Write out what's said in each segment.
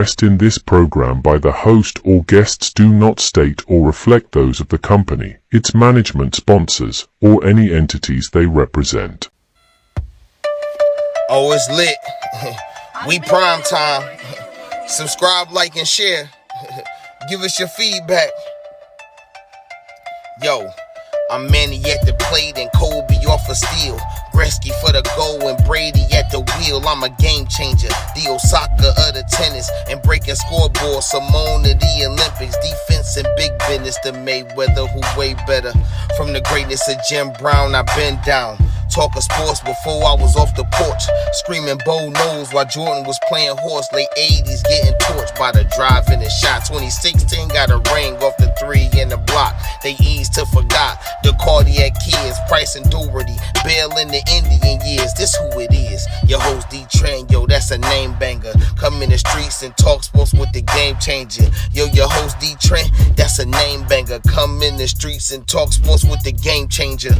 expressed in this program by the host or guests do not state or reflect those of the company, its management, sponsors, or any entities they represent. Oh, it's lit. We prime time. Subscribe, like, and share. Give us your feedback. Yo, I'm Manny at the plate and Kobe off a steal. Gretzky for the goal and Brady at the wheel. I'm a game changer, the Osaka of the tennis. And breaking scoreboard, Simone of the Olympics. Defense and big business, the Mayweather who way better. From the greatness of Jim Brown, I've been down. Talking sports before I was off the porch. Screaming Bo knows while Jordan was playing horse. Late 80s getting torched by the drive and the shot. 2016 got a ring off the 3 in the block. They eased to forgot the cardiac kids. Price and Doherty, Bell in the Indian years. This who it is. Your host DeeTrynt, yo, that's a name banger. Come in the streets and talk sports with the game changer. Yo, your host DeeTrynt, that's a name banger. Come in the streets and talk sports with the game changer.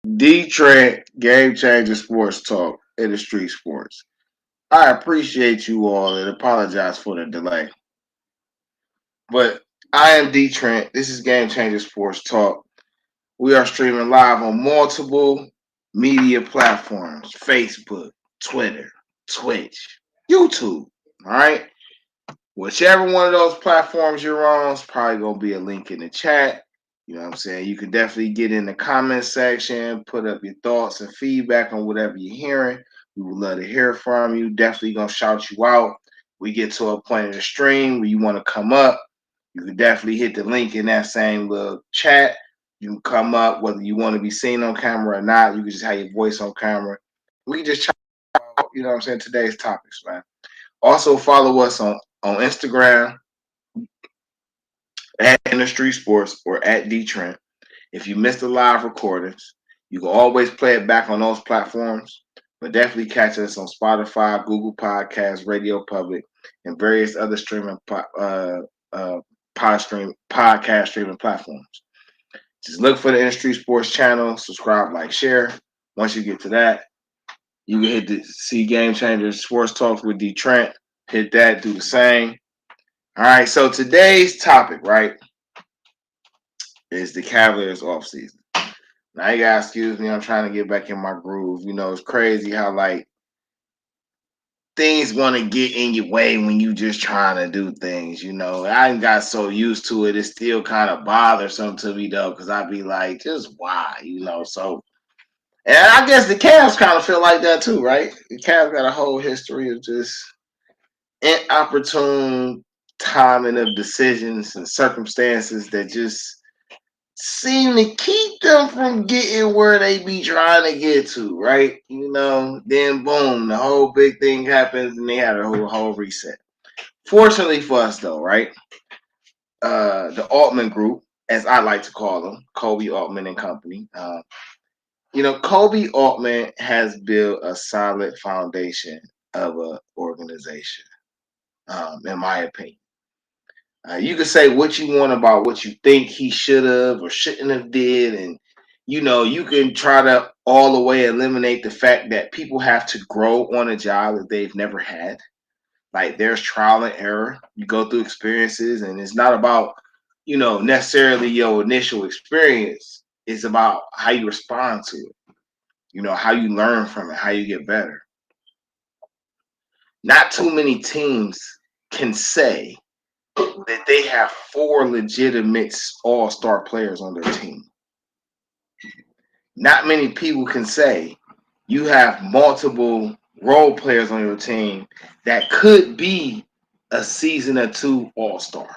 DeeTrynt, Game Changer Sports Talk, InDaStreetzSportz. I appreciate you all and apologize for the delay. But I am DeeTrynt. This is Game Changer Sports Talk. We are streaming live on multiple media platforms: Facebook, Twitter, Twitch, YouTube. All right? Whichever one of those platforms you're on, it's probably going to be a link in the chat. You know what I'm saying? You can definitely get in the comment section, put up your thoughts and feedback on whatever you're hearing. We would love to hear from you. Definitely going to shout you out. We get to a point in the stream where you want to come up. You can definitely hit the link in that same little chat. You can come up, whether you want to be seen on camera or not. You can just have your voice on camera. We can just chat about, you know what I'm saying, today's topics, man. Also follow us on Instagram at InDaStreetzSportz or at DeeTrynt. If you missed the live recordings, you can always play it back on those platforms, but definitely catch us on Spotify, Google Podcasts, Radio Public, and various other streaming podcast streaming platforms. Just look for the InDaStreetzSportz channel, subscribe, like, share. Once you get to that, you can hit the See Game Changer Sports Talks with DeeTrynt. Hit that, do the same. All right, so today's topic, right, is the Cavaliers offseason. Now, you gotta excuse me, I'm trying to get back in my groove. You know, it's crazy how, like, things want to get in your way when you just trying to do things, you know. I got so used to it, it still kind of bothersome to me, though, because I'd be like, just why, you know, so. And I guess the Cavs kind of feel like that, too, right? The Cavs got a whole history of just inopportune timing of decisions and circumstances that just seem to keep them from getting where they be trying to get to, right? You know, then boom, the whole big thing happens and they had a whole reset. Fortunately for us, though, right? The Altman Group, as I like to call them, Kobe Altman and Company. You know, Kobe Altman has built a solid foundation of an organization, in my opinion. You can say what you want about what you think he should have or shouldn't have did, and you know you can try to all the way eliminate the fact that people have to grow on a job that they've never had. Like there's trial and error. You go through experiences, and it's not about necessarily your initial experience. It's about how you respond to it. You know how you learn from it, how you get better. Not too many teams can say that they have 4 legitimate all-star players on their team. Not many people can say you have multiple role players on your team that could be a season or 2 all-star.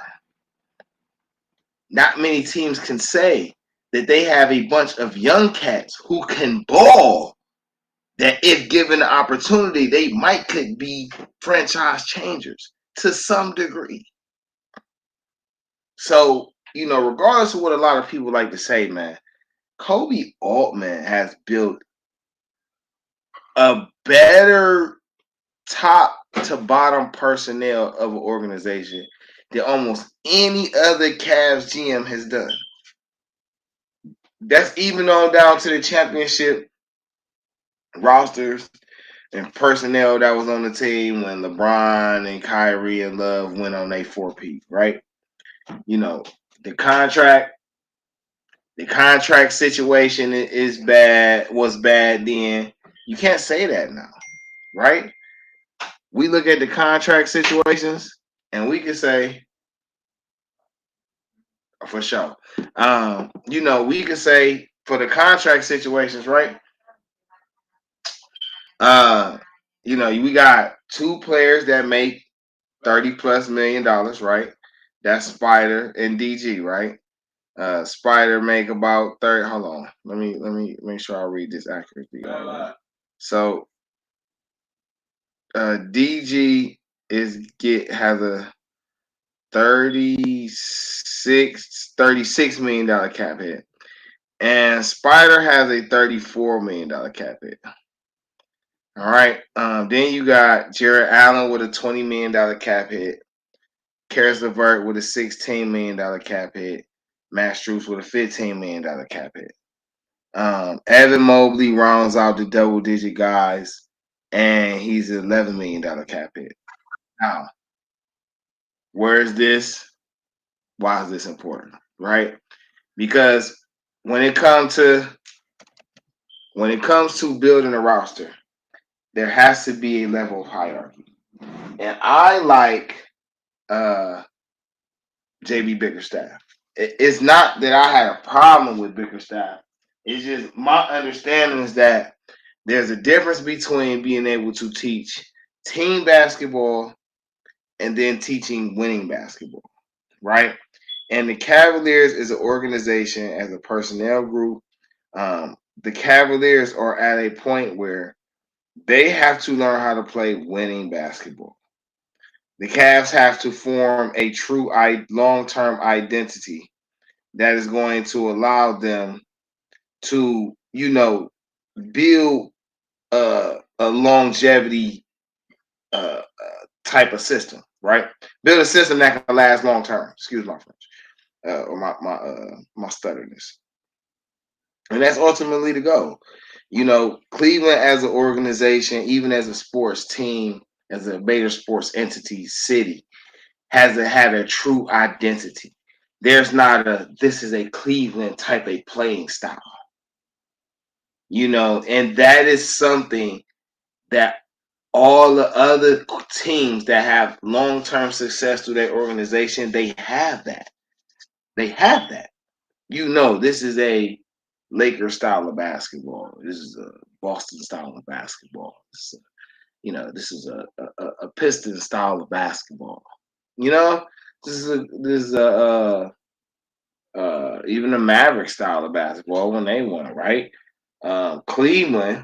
Not many teams can say that they have a bunch of young cats who can ball, that if given the opportunity, they could be franchise changers to some degree. So, regardless of what a lot of people like to say, man, Kobe Altman has built a better top to bottom personnel of an organization than almost any other Cavs GM has done. That's even on down to the championship rosters and personnel that was on the team when LeBron and Kyrie and Love went on a 4-peat, right? You know, the contract situation was bad then. You can't say that now, right? We look at the contract situations and we can say, for sure. We can say for the contract situations, right? We got two players that make $30+ million, right? That's Spider and DG, right? Spider make about 30. Hold on. Let me make sure I read this accurately. So DG has a $36 million cap hit. And Spider has a $34 million cap hit. All right. Then you got Jared Allen with a $20 million cap hit. Karis LeVert with a $16 million cap hit. Matt Strus with a $15 million cap hit. Evan Mobley rounds out the double-digit guys, and he's an $11 million cap hit. Now, where is this? Why is this important? Right? Because when it comes to building a roster, there has to be a level of hierarchy. And I like JB Bickerstaff. It's not that I had a problem with Bickerstaff. It's just my understanding is that there's a difference between being able to teach team basketball and then teaching winning basketball, right? And the Cavaliers is an organization, as a personnel group. The Cavaliers are at a point where they have to learn how to play winning basketball. The Cavs have to form a true long-term identity that is going to allow them to, build a longevity type of system, right? Build a system that can last long term. Excuse my French, or my stutterness, and that's ultimately the goal. Cleveland as an organization, even as a sports team, as a major sports entity, city, hasn't had a true identity. There's not this is a Cleveland type of playing style, and that is something that all the other teams that have long-term success through their organization, they have that. They have that. This is a Lakers style of basketball. This is a Boston style of basketball. This is a Piston style of basketball. This is even a Maverick style of basketball when they won, right? Cleveland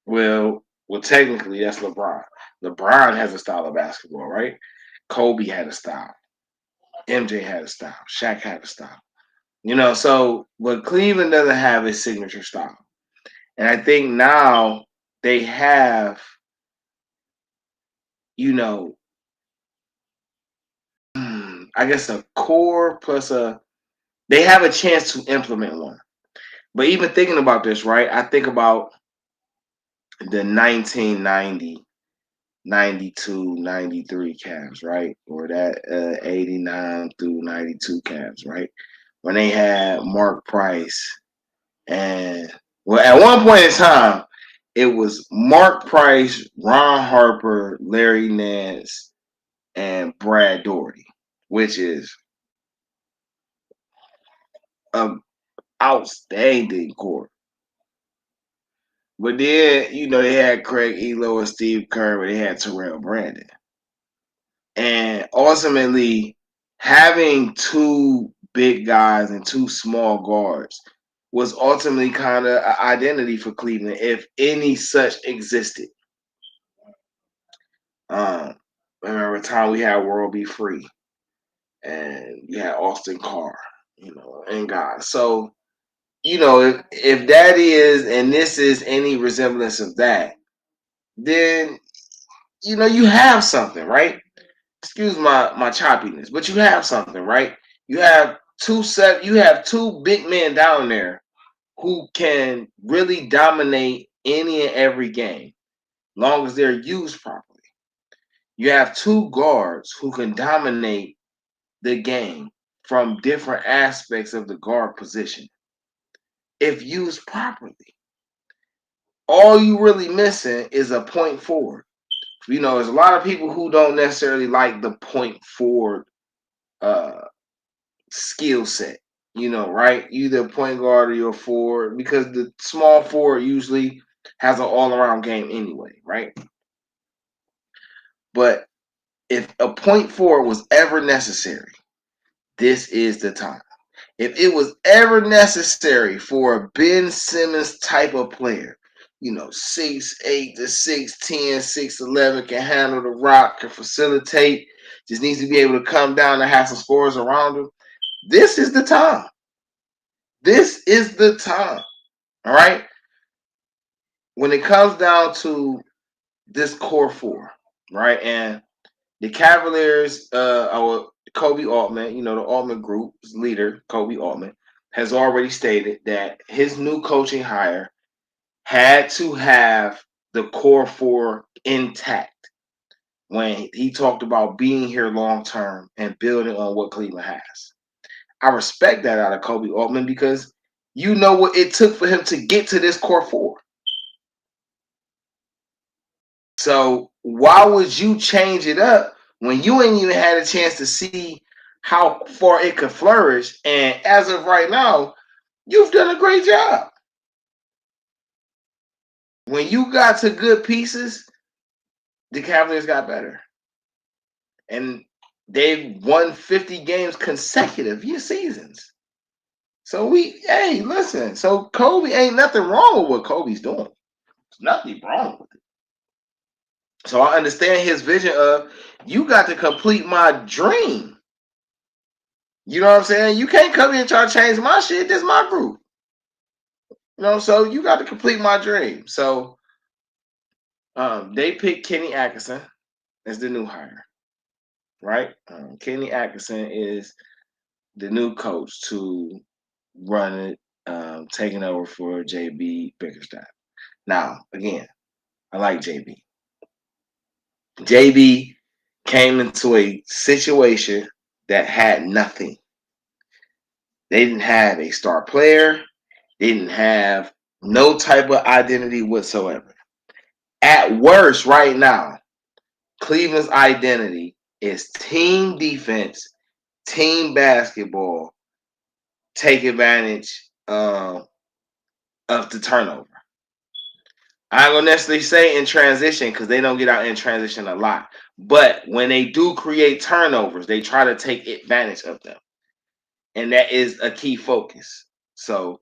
well, technically that's LeBron. LeBron has a style of basketball, right? Kobe had a style. MJ had a style. Shaq had a style. But Cleveland doesn't have a signature style. And I think now they have, I guess a core plus they have a chance to implement one. But even thinking about this, right? I think about the 1990, 92, 93 Cavs, right? Or that 89 through 92 Cavs, right? When they had Mark Price and, at one point in time, it was Mark Price, Ron Harper, Larry Nance, and Brad Daugherty, which is an outstanding core. But then, they had Craig Elo and Steve Kerr, but they had Terrell Brandon. And ultimately, having two big guys and two small guards was ultimately kind of an identity for Cleveland, if any such existed. Remember the time we had World Be Free, and you had Austin Carr, and guys. So, if that is, and this is any resemblance of that, then, you have something, right? Excuse my choppiness, but you have something, right? You have You have two big men down there who can really dominate any and every game, long as they're used properly. You have two guards who can dominate the game from different aspects of the guard position if used properly. All you really missing is a point forward. There's a lot of people who don't necessarily like the point forward skill set. Right? Either a point guard or you're a forward, because the small forward usually has an all-around game anyway, right? But if a point forward was ever necessary, this is the time. If it was ever necessary for a Ben Simmons type of player, 6'8" to 6'10", 6'11", can handle the rock, can facilitate, just needs to be able to come down and have some scorers around him, this is the time. This is the time. All right? When it comes down to this core four, right? And the Cavaliers, Kobe Altman, the Altman Group's leader, Kobe Altman, has already stated that his new coaching hire had to have the core four intact when he talked about being here long term and building on what Cleveland has. I respect that out of Kobe Altman, because you know what it took for him to get to this core four. So why would you change it up when you ain't even had a chance to see how far it could flourish? And as of right now, you've done a great job. When you got to good pieces, the Cavaliers got better. And they've won 50 games consecutive seasons. So listen. So Kobe, ain't nothing wrong with what Kobe's doing. There's nothing wrong with it. So I understand his vision of, you got to complete my dream. You know what I'm saying? You can't come in and try to change my shit. This is my group. So you got to complete my dream. So they picked Kenny Atkinson as the new hire, right? Kenny Atkinson is the new coach to run it, taking over for JB Bickerstaff. Now, again, I like JB. JB came into a situation that had nothing. They didn't have a star player. They didn't have no type of identity whatsoever. At worst, right now, Cleveland's identity is team defense, team basketball, take advantage of the turnover. I ain't gonna necessarily say in transition, because they don't get out in transition a lot. But when they do create turnovers, they try to take advantage of them. And that is a key focus. So,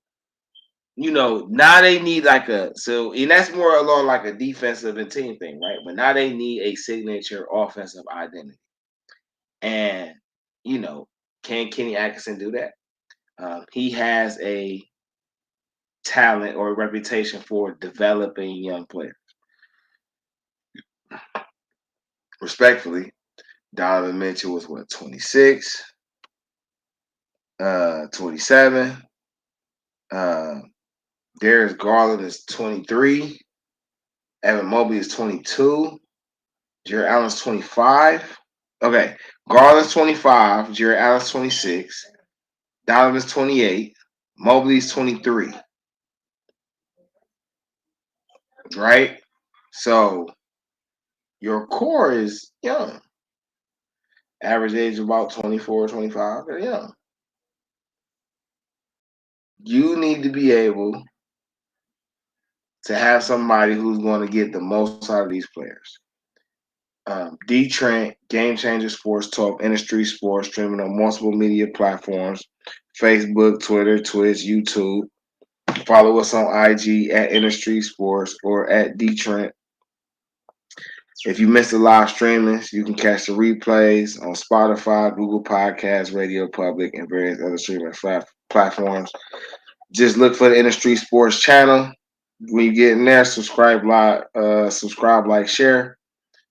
now they need and that's more along like a defensive and team thing, right? But now they need a signature offensive identity. And, can Kenny Atkinson do that? He has a talent or a reputation for developing young players. Respectfully, Donovan Mitchell was 26, 27. Darius Garland is 23. Evan Mobley is 22. Jared Allen's 25. Okay, Garland's 25. Jared Allen's 26. Donovan's 28. Mobley's 23. Right? So your core is young. Average age about 24, 25. They're young. You need to be able to have somebody who's going to get the most out of these players. DeeTrynt, Game Changer Sports Talk, InDaStreetzSportz, streaming on multiple media platforms: Facebook, Twitter, Twitch, YouTube. Follow us on IG at InDaStreetzSportz or at DeeTrynt. If you missed the live streamings, you can catch the replays on Spotify, Google Podcasts, Radio Public, and various other streaming platforms. Just look for the InDaStreetzSportz channel. When you get in there, subscribe, like, share.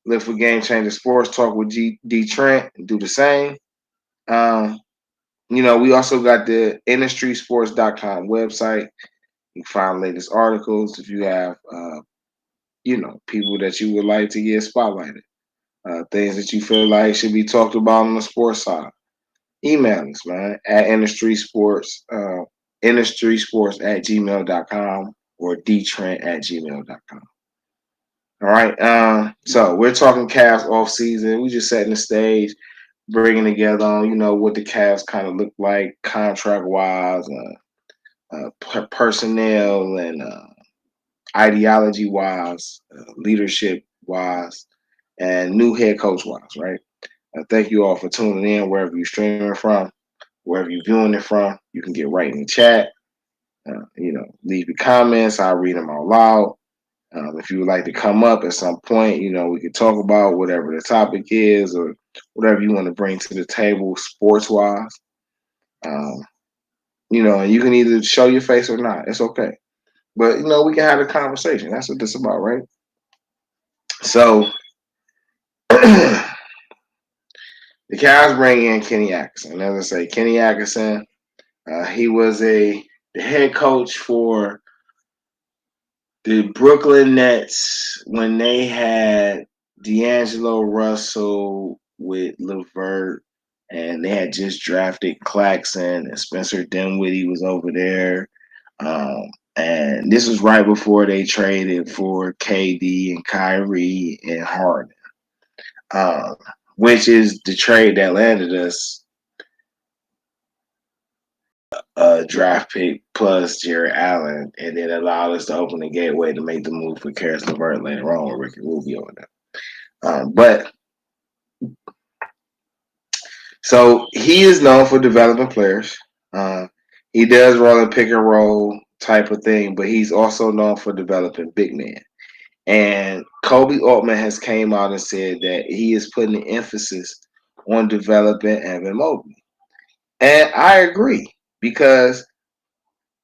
Look for Game Changer Sports Talk with DeeTrynt and do the same. We also got the InDaStreetzSportz.com website. You can find latest articles if you have, people that you would like to get spotlighted, things that you feel like should be talked about on the sports side. Email us, man, at InDaStreetzSportz, InDaStreetzSportz@gmail.com or DeeTrynt@gmail.com. All right. So we're talking Cavs off season. We just setting the stage, bringing together on, what the Cavs kind of look like contract wise, personnel and ideology wise, leadership wise, and new head coach wise, right? Thank you all for tuning in wherever you're streaming from, wherever you're viewing it from. You can get right in the chat. Leave your comments. I'll read them out loud. If you would like to come up at some point, we could talk about whatever the topic is or whatever you want to bring to the table sports wise. And you can either show your face or not. It's okay. But, we can have a conversation. That's what this is about, right? So, the Cavs bring in Kenny Atkinson. As I say, Kenny Atkinson, he was the head coach for the Brooklyn Nets when they had D'Angelo Russell with LeVert, and they had just drafted Claxton, and Spencer Dinwiddie was over there. And this was right before they traded for KD and Kyrie and Harden, which is the trade that landed us a draft pick plus Jared Allen, and then allowed us to open the gateway to make the move for Karis LeVert later on with Ricky Rubio in there. But so he is known for developing players. He does run a pick and roll type of thing, but he's also known for developing big men. And Kobe Altman has came out and said that he is putting the emphasis on developing Evan Mobley. And I agree, because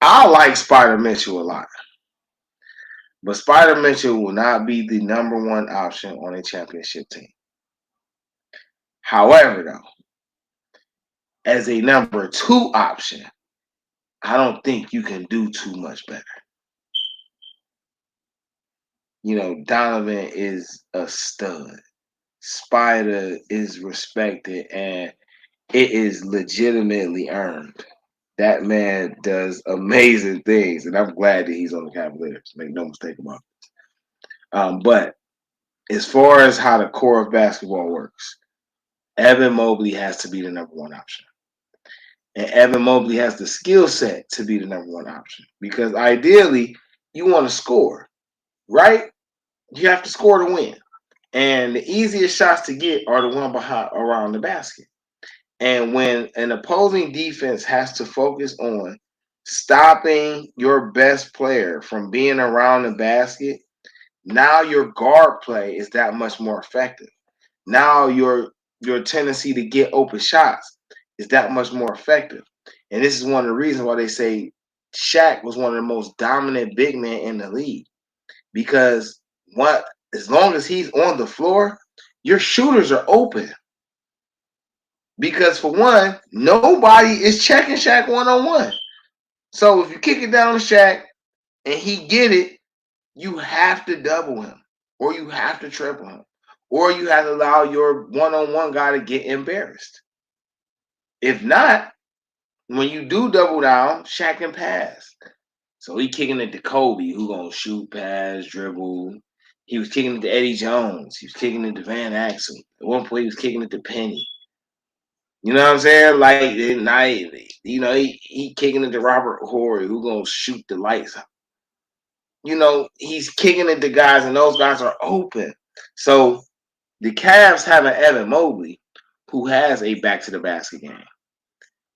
I like Spider Mitchell a lot. But Spider Mitchell will not be the number one option on a championship team. However, though, as a number two option, I don't think you can do too much better. Donovan is a stud. Spider is respected, and it is legitimately earned. That man does amazing things, and I'm glad that he's on the Cavaliers. Make no mistake about it. But as far as how the core of basketball works, Evan Mobley has to be the number one option. And Evan Mobley has the skill set to be the number one option, because ideally you want to score, right? You have to score to win. And the easiest shots to get are the one behind around the basket. And when an opposing defense has to focus on stopping your best player from being around the basket, now your guard play is that much more effective. Now your tendency to get open shots is that much more effective. And this is one of the reasons why they say Shaq was one of the most dominant big men in the league. Because as long as he's on the floor, your shooters are open. Because for one, nobody is checking Shaq one-on-one. So if you kick it down to Shaq and he get it, you have to double him, or you have to triple him, or you have to allow your one-on-one guy to get embarrassed. If not, when you do double down, Shaq can pass. So he kicking it to Kobe, who gonna shoot, pass, dribble. He was kicking it to Eddie Jones. He was kicking it to Van Axel. At one point, he was kicking it to Penny. You know what I'm saying? Like at night, he kicking it to Robert Horry, who gonna shoot the lights out. He's kicking it to guys, and those guys are open. So the Cavs have an Evan Mobley who has a back to the basket game,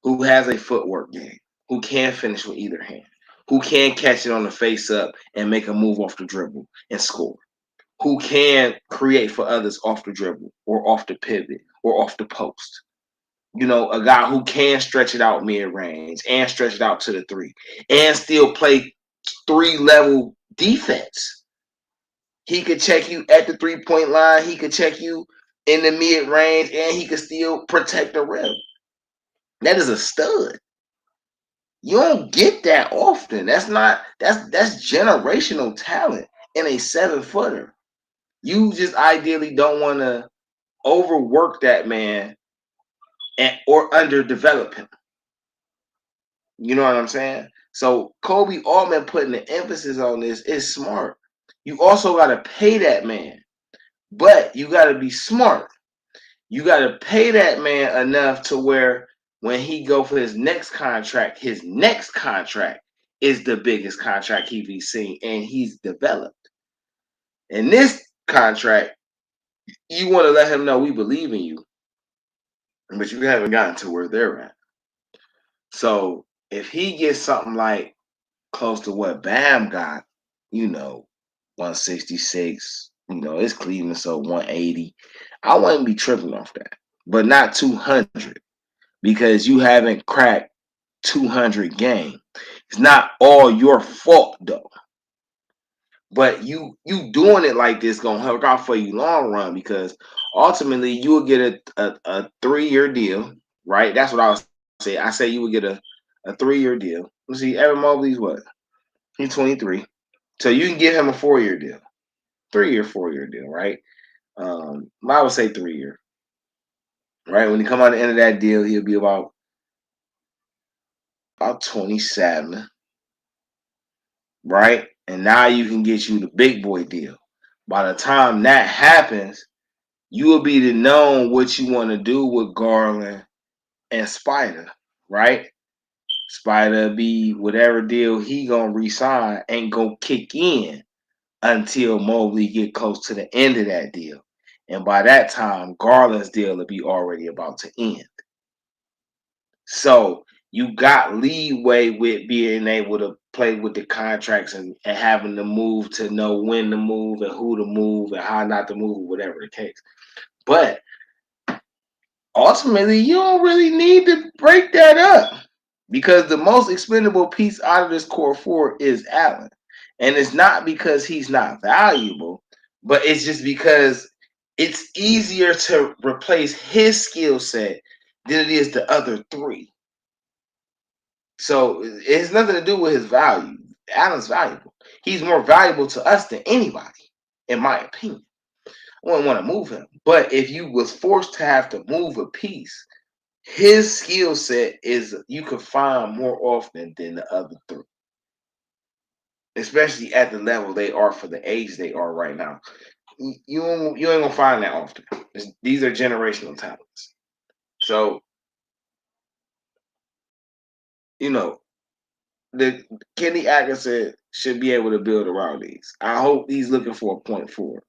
who has a footwork game, who can finish with either hand, who can catch it on the face up and make a move off the dribble and score, who can create for others off the dribble or off the pivot or off the post. A guy who can stretch it out mid-range and stretch it out to the three and still play three-level defense. He could check you at the three-point line. He could check you in the mid-range, and he could still protect the rim. That is a stud. You don't get that often. That's generational talent in a 7-footer. You just ideally don't want to overwork that man or underdevelop him. You know what I'm saying? So Kobe Altman putting the emphasis on this is smart. You also got to pay that man, but you got to be smart. You got to pay that man enough to where when he go for his next contract is the biggest contract he's seen, and he's developed. In this contract, you want to let him know we believe in you, but you haven't gotten to where they're at. So if he gets something like close to what Bam got, 166, it's Cleveland, so 180. I wouldn't be tripping off that, but not 200 because you haven't cracked 200 game. It's not all your fault though. But you doing it like this gonna work out for you long run because ultimately you will get a 3-year deal, right? That's what I was say. I say you would get a 3-year deal. Let's see, Evan Mobley's what? He's 23. So you can give him a 4-year deal. 3-year, 4-year deal, right? I would say 3-year. Right? When you come out the end of that deal, he'll be about 27. Right? And now you can get you the big boy deal. By the time that happens, you will be to know what you want to do with Garland and Spider, right? Spider be whatever deal he gonna resign ain't gonna kick in until Mobley get close to the end of that deal. And by that time, Garland's deal will be already about to end. So you got leeway with being able to play with the contracts and having to move to know when to move and who to move and how not to move, whatever the case. But ultimately, you don't really need to break that up because the most expendable piece out of this core 4 is Allen. And it's not because he's not valuable, but it's just because it's easier to replace his skill set than it is the other 3. So it has nothing to do with his value. Allen's valuable. He's more valuable to us than anybody, in my opinion. I wouldn't want to move him. But if you was forced to have to move a piece, his skill set is you can find more often than the other 3. Especially at the level they are for the age they are right now. You ain't gonna find that often. These are generational talents. So, the Kenny Atkinson should be able to build around these. I hope he's looking for a point forward,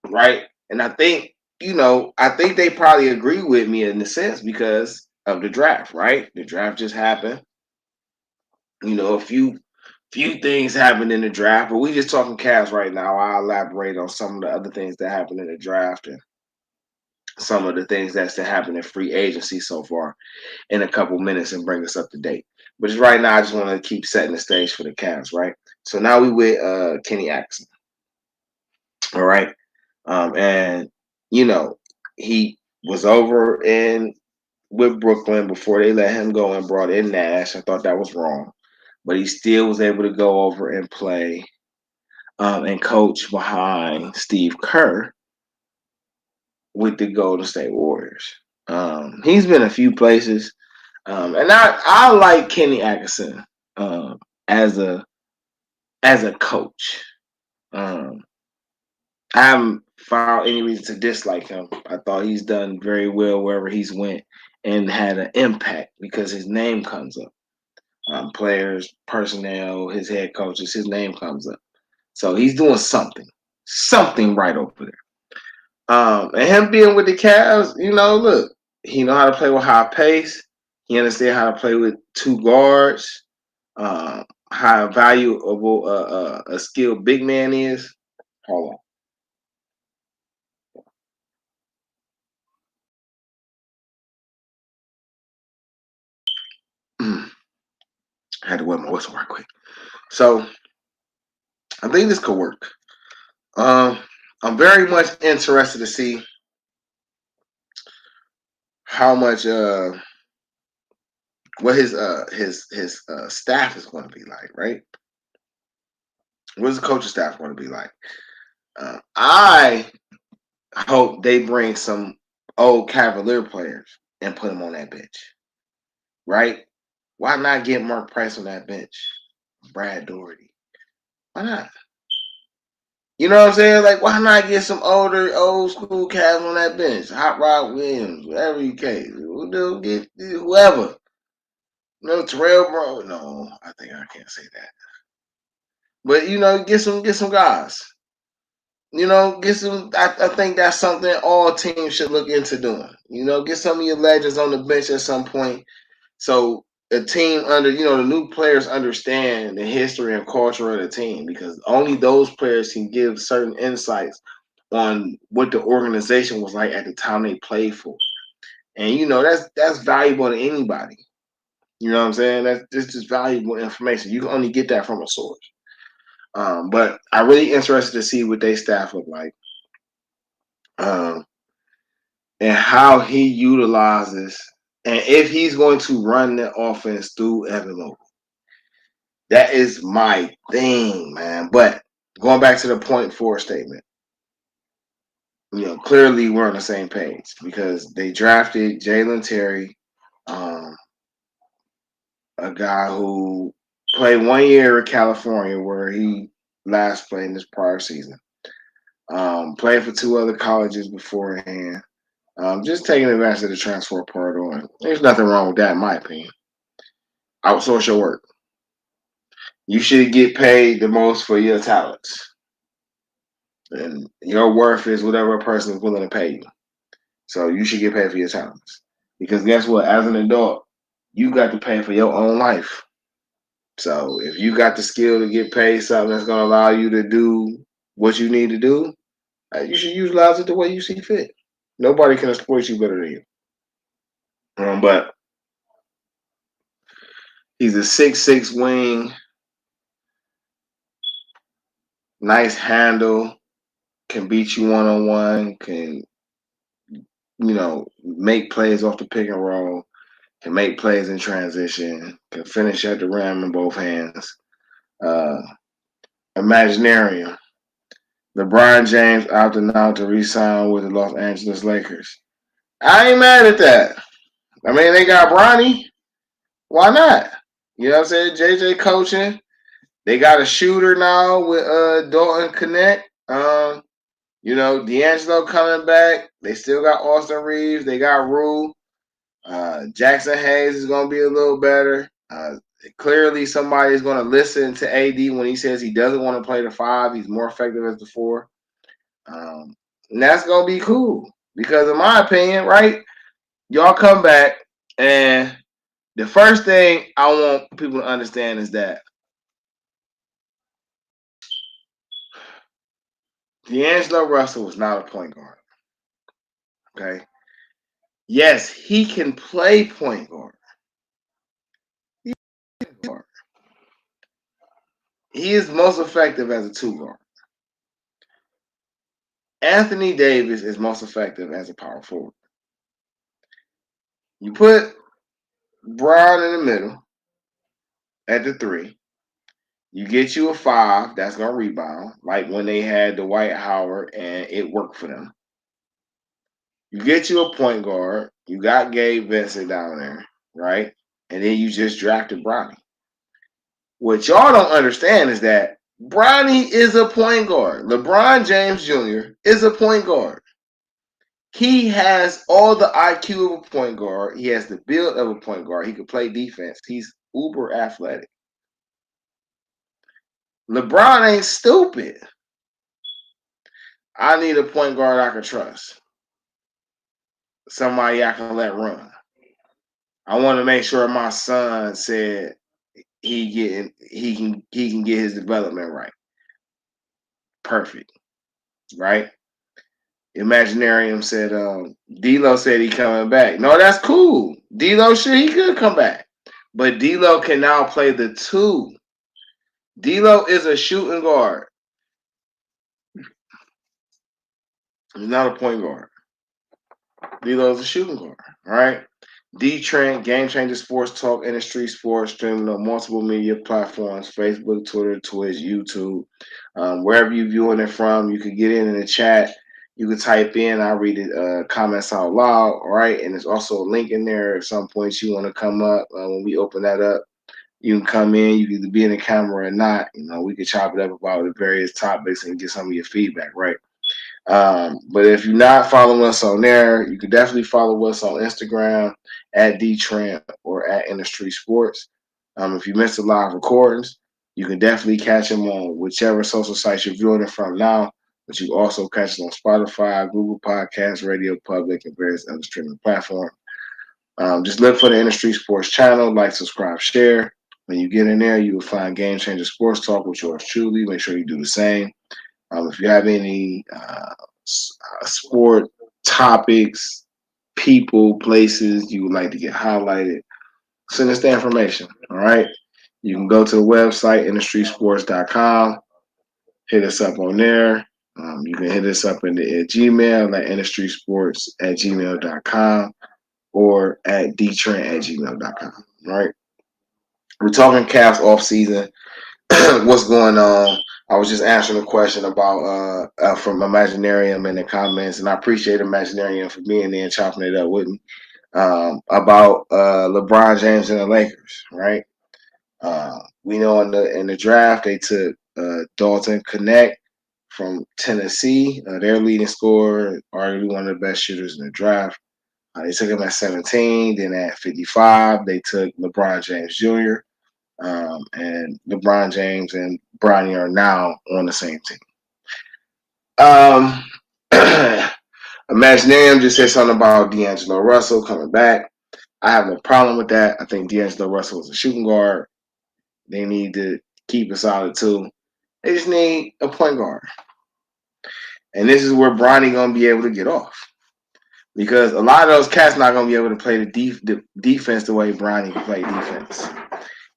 right? And I think they probably agree with me in the sense because of the draft, right? The draft just happened. A few things happened in the draft, but we just talking Cavs right now. I'll elaborate on some of the other things that happened in the draft and some of the things that's happened in free agency so far in a couple minutes and bring us up to date. But just right now, I just want to keep setting the stage for the Cavs, right? So now we with Kenny Atkinson. All right. And he was over with Brooklyn before they let him go and brought in Nash. I thought that was wrong. But he still was able to go over and play and coach behind Steve Kerr with the Golden State Warriors. He's been a few places. And I like Kenny Atkinson as a coach. I haven't found any reason to dislike him. I thought he's done very well wherever he's went and had an impact because his name comes up. Players, personnel, his head coaches, his name comes up. So he's doing something right over there. And him being with the Cavs, look, he know how to play with high pace. He understands how to play with 2 guards. How valuable a skilled big man is. Hold on. I had to wet my whistle right quick. So I think this could work. I'm very much interested to see how much what his staff is going to be like, right? What is the coaching staff going to be like? I hope they bring some old Cavalier players and put them on that bench, right? Why not get Mark Price on that bench? Brad Doherty. Why not? You know what I'm saying? Like, why not get some old school Cavs on that bench? Hot Rod Williams, whatever you can. Get whoever. Terrell Bro. No, I think I can't say that. But get some guys. Get some. I think that's something all teams should look into doing. Get some of your legends on the bench at some point, so a team the new players understand the history and culture of the team, because only those players can give certain insights on what the organization was like at the time they played for. And that's valuable to anybody. You know what I'm saying? That's just valuable information. You can only get that from a source. But I'm really interested to see what they staff look like, and how he utilizes, and if he's going to run the offense through Evan Mobley. That is my thing, man. But going back to the point four statement, clearly we're on the same page, because they drafted Jalen Terry, a guy who played 1 year in California, where he last played in this prior season. Played for 2 other colleges beforehand. Just taking advantage of the transfer portal. And there's nothing wrong with that, in my opinion. Outsource your work. You should get paid the most for your talents. And your worth is whatever a person is willing to pay you. So you should get paid for your talents. Because guess what? As an adult, you got to pay for your own life. So if you got the skill to get paid something that's going to allow you to do what you need to do, you should utilize it the way you see fit. Nobody can exploit you better than you. But he's a 6'6" wing, nice handle, can beat you one-on-one, can make plays off the pick and roll, can make plays in transition, can finish at the rim in both hands. Imaginarium. LeBron James opting out to re-sign with the Los Angeles Lakers. I ain't mad at that. I mean, they got Bronny. Why not? You know what I'm saying? JJ coaching. They got a shooter now with Dalton Connect. D'Angelo coming back. They still got Austin Reeves. They got Rue. Jackson Hayes is going to be a little better. Clearly, somebody's going to listen to AD when he says he doesn't want to play the 5. He's more effective as the 4. And that's going to be cool. Because in my opinion, right, y'all come back, and the first thing I want people to understand is that D'Angelo Russell was not a point guard. Okay? Yes, he can play point guard. He is most effective as a 2 guard. Anthony Davis is most effective as a power forward. You put Brown in the middle at the 3. You get you a 5 that's going to rebound, like when they had Dwight Howard and it worked for them. You get you a point guard. You got Gabe Vincent down there, right? And then you just drafted Bronny. What y'all don't understand is that Bronny is a point guard. LeBron James Jr. is a point guard. He has all the IQ of a point guard. He has the build of a point guard. He can play defense. He's uber athletic. LeBron ain't stupid. I need a point guard I can trust. Somebody I can let run. I want to make sure my son said he can get his development right. Perfect. Right? Imaginarium said D'Lo said he coming back. No, that's cool. D'Lo sure he could come back. But D'Lo can now play the 2. D'Lo is a shooting guard. He's not a point guard. D'Lo is a shooting guard. All right. DeeTrynt, Game Changer Sports Talk, InDaStreetzSportz, streaming on multiple media platforms: Facebook, Twitter, Twitch, YouTube. Wherever you're viewing it from, you can get in the chat. You can type in. I'll read it, comments out loud. All right. And there's also a link in there at some point you want to come up. When we open that up, you can come in. You can either be in the camera or not. We can chop it up about the various topics and get some of your feedback, right? But if you're not following us on there, you can definitely follow us on Instagram at DeeTrynt or at InDaStreetzSportz. If you missed the live recordings, you can definitely catch them on whichever social site you're viewing it from now. But you also catch it on Spotify, Google Podcasts, Radio Public, and various other streaming platforms. Just look for the InDaStreetzSportz channel, like, subscribe, share. When you get in there, you will find Game Changer Sports Talk with yours truly. Make sure you do the same. If you have any sport topics, people, places you would like to get highlighted, send us the information. All right. You can go to the website, InDaStreetzSportz.com. Hit us up on there. You can hit us up in the Gmail at InDaStreetzSportz@gmail.com or at DeeTrynt@gmail.com. All right. We're talking Cavs off season. What's going on? I was just answering a question about from Imaginarium in the comments, and I appreciate Imaginarium for being there and chopping it up with me about LeBron James and the Lakers. Right? We know in the draft they took Dalton Connect from Tennessee, their leading scorer, arguably one of the best shooters in the draft. They took him at 17. Then at 55, they took LeBron James Jr. And LeBron James and Bronny are now on the same team. Imaginarium just said something about D'Angelo Russell coming back. I have no problem with that. I think D'Angelo Russell is a shooting guard. They need to keep a solid two. They just need a point guard. And this is where Bronny going to be able to get off. Because a lot of those cats not going to be able to play the defense the way Bronny can play defense.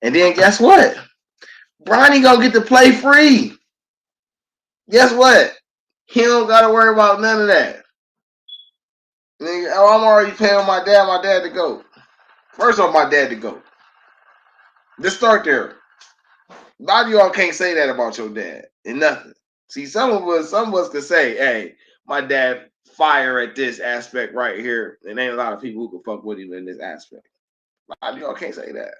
And then guess what? Bronny going to get to play free. Guess what? He don't got to worry about none of that. Nigga, I'm already paying my dad to go. First off, my dad to go. Let's start there. A lot of y'all can't say that about your dad and nothing. See, some of us could say, hey, my dad fire at this aspect right here. And ain't a lot of people who can fuck with him in this aspect. A lot of y'all can't say that.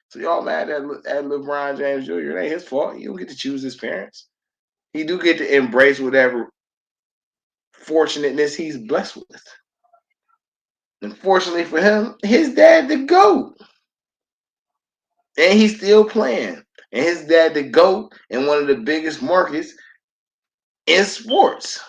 So y'all mad at LeBron James Jr. It ain't his fault. He don't get to choose his parents. He do get to embrace whatever fortunateness he's blessed with. Unfortunately for him, his dad the GOAT. And he's still playing. And his dad the GOAT in one of the biggest markets in sports.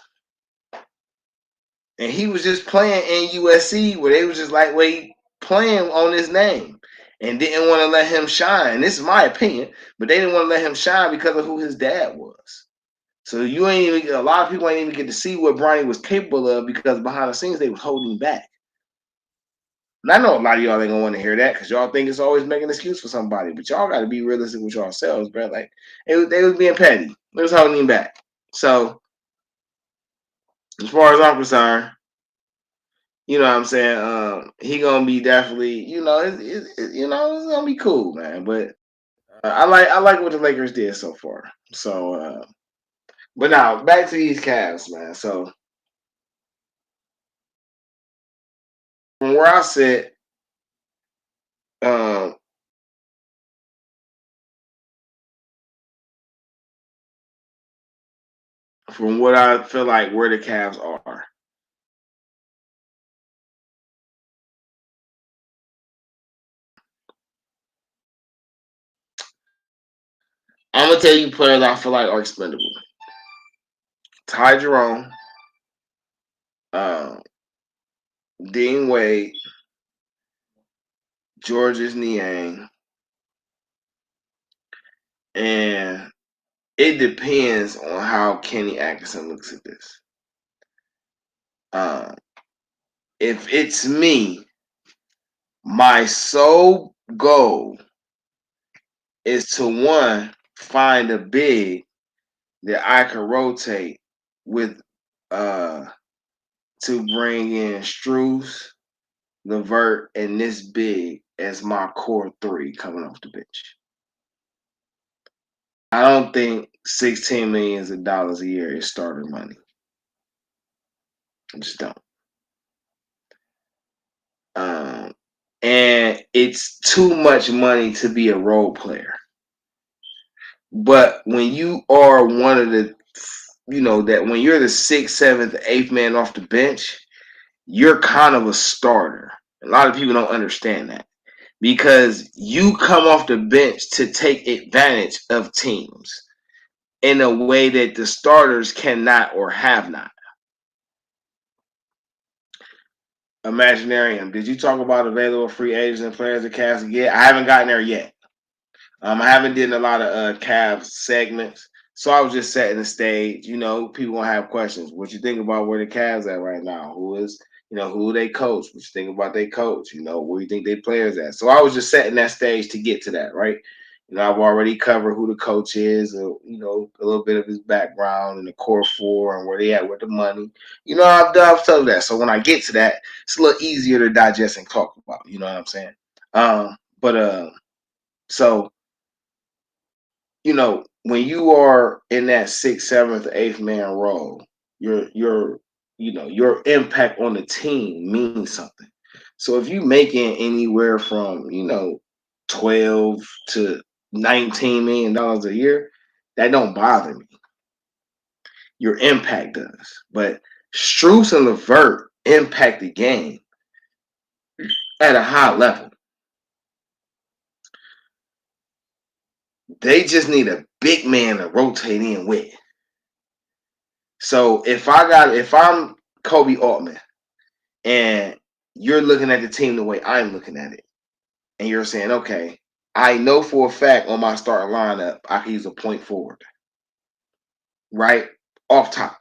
And he was just playing in USC where they was just lightweight playing on his name and didn't want to let him shine. This is my opinion, but they didn't want to let him shine because of who his dad was. So a lot of people ain't even get to see what Bronny was capable of because behind the scenes they was holding back. And I know a lot of y'all ain't gonna want to hear that because y'all think it's always making an excuse for somebody, but y'all got to be realistic with yourselves, bro. Like they was being petty, they was holding him back. So as far as I'm concerned, you know what I'm saying? He gonna be definitely, it's gonna be cool, man. But I like what the Lakers did so far. So, but now back to these Cavs, man. So from where I sit, from what I feel like where the Cavs are. I'm gonna tell you players I feel like are expendable. Ty Jerome, Dean Wade, Georges Niang, and it depends on how Kenny Atkinson looks at this. If it's me, my sole goal is to find a big that I can rotate with to bring in Strus LeVert, and this big as my core three coming off the bench. I don't think $16 million a year is starter money. I just don't. And it's too much money to be a role player. But when you are one of the, that when you're the 6th, 7th, 8th man off the bench, you're kind of a starter. A lot of people don't understand that because you come off the bench to take advantage of teams in a way that the starters cannot or have not. Imaginarium, did you talk about available free agents and players at Cavs yet? I haven't gotten there yet. I haven't done a lot of Cavs segments, so I was just setting the stage. People gonna have questions. What you think about where the Cavs at right now? Who they coach? What you think about their coach? Where you think they players at? So I was just setting that stage to get to that, right? I've already covered who the coach is, a little bit of his background and the core four and where they at with the money. I've done that. So when I get to that, it's a little easier to digest and talk about. You know what I'm saying? So when you are in that 6th, 7th, 8th man role, your impact on the team means something. So if you making anywhere from 12 to $19 million a year, that don't bother me. Your impact does, but Strus and LeVert impact the game at a high level. They just need a big man to rotate in with. So if I'm Kobe Altman and you're looking at the team the way I'm looking at it, and you're saying, okay, I know for a fact on my starting lineup, I can use a point forward. Right? Off top.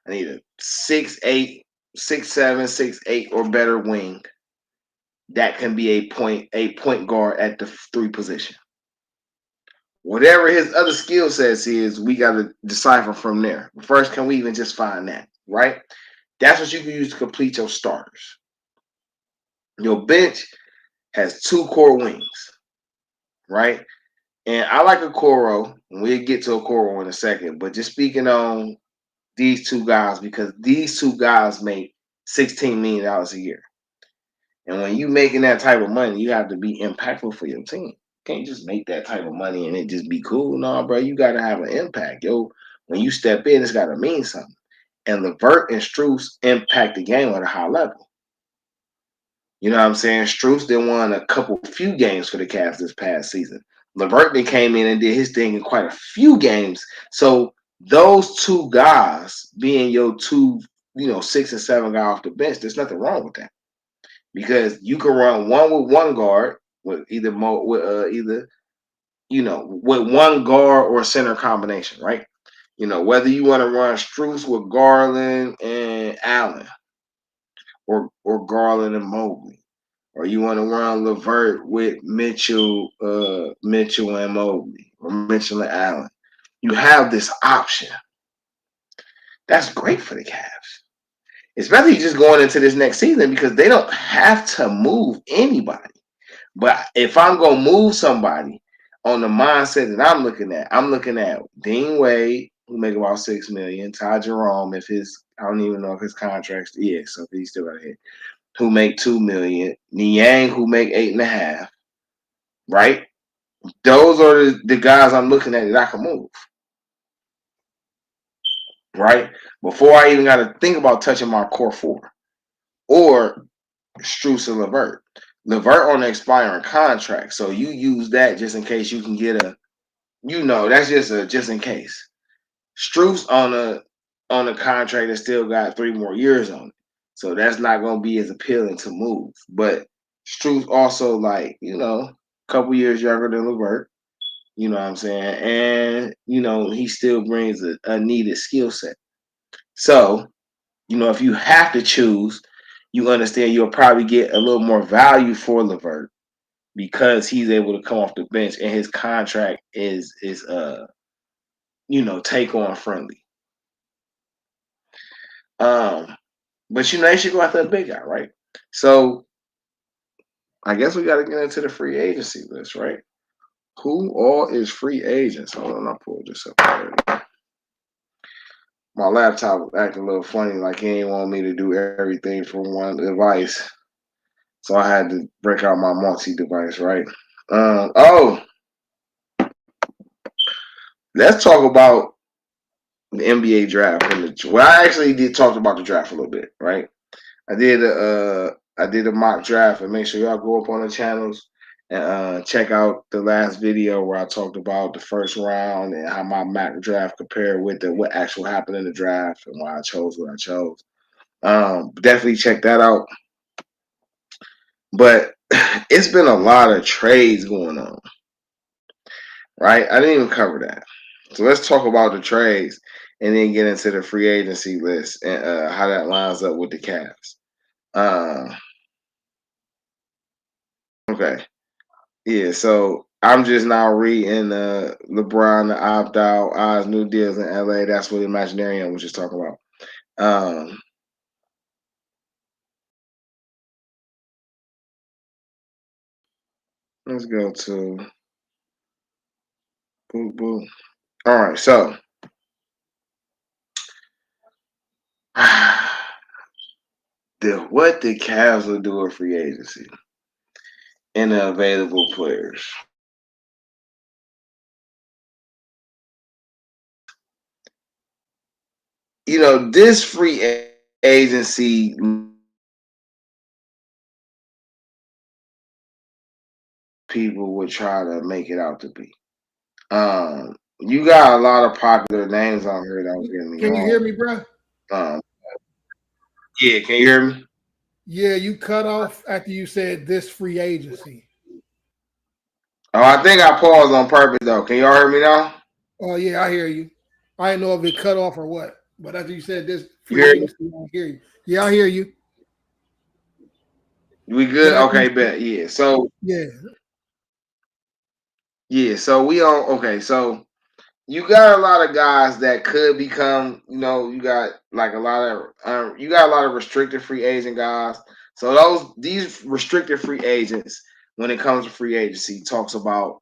I need a 6'8", 6'7", 6'8", or better wing that can be a point guard at the 3 position. Whatever his other skill sets is, we got to decipher from there. First, can we even just find that, right? That's what you can use to complete your starters. Your bench has 2 core wings, right? And I like a Coro, and we'll get to a Coro in a second, but just speaking on these 2 guys, because these 2 guys make $16 million a year. And when you making that type of money, you have to be impactful for your team. You can't just make that type of money and it just be cool. No, bro, you got to have an impact. When you step in, it's got to mean something. And LeVert and Strus impact the game at a high level. You know what I'm saying? Strus then won a few games for the Cavs this past season. LeVert then came in and did his thing in quite a few games. So those 2 guys being your 2, 6 and 7 guy off the bench, there's nothing wrong with that. Because you can run one with one guard with with one guard or center combination, right? Whether you want to run Strus with Garland and Allen, or Garland and Mobley, or you want to run LeVert with Mitchell and Mobley, or Mitchell and Allen. You have this option. That's great for the Cavs, especially just going into this next season because they don't have to move anybody. But if I'm gonna move somebody on the mindset that I'm looking at Dean Wade, who make about $6 million, Ty Jerome, I don't even know if his contract's so if he's still right here, who make $2 million, Niang, who make $8.5 million, right? Those are the guys I'm looking at that I can move. Right? Before I even got to think about touching my core 4 or Strus and LeVert. LeVert on an expiring contract, so you use that just in case you can get that's just in case. Strus on a contract that still got 3 more years on it, so that's not going to be as appealing to move. But Strus also a couple years younger than LeVert. You know what I'm saying? And he still brings a needed skill set. So if you have to choose, you understand you'll probably get a little more value for LeVert because he's able to come off the bench and his contract is take on friendly. But they should go after a big guy, right? So I guess we got to get into the free agency list, right? Who all is free agents? Hold on, I'll pull this up already. My laptop was acting a little funny, like he ain't want me to do everything from one device. So I had to break out my multi-device, right? Oh, let's talk about the NBA draft. Well, I actually did talk about the draft a little bit, right? I did a mock draft, and make sure y'all go up on the channels and check out the last video where I talked about the first round and how my mock draft compared with what actually happened in the draft and why I chose what I chose. Definitely check that out. But it's been a lot of trades going on, right? I didn't even cover that. So let's talk about the trades and then get into the free agency list and how that lines up with the Cavs. Okay. Yeah, so I'm just now reading LeBron, the opt out, Oz, new deals in LA. That's what Imaginarium was just talking about. Let's go to boop boop. All right, so what the Cavs will do a free agency and the available players. You know, this free agency people would try to make it out to be. You got a lot of popular names on here that was getting me Can you hear me, bro? Um, yeah, can you hear me? Yeah, you cut off after you said this free agency. Oh, I think I paused on purpose though. Can y'all hear me now? Oh yeah, I hear you. I didn't know if it cut off or what. But after you said this You free hear me? agency, I hear you. Yeah, I hear you. We But good? after you Okay, said, bet. Yeah. So yeah, we on. Okay, so you got a lot of guys that could become. You got like a lot of. You got a lot of restricted free agent guys. So these restricted free agents, when it comes to free agency, talks about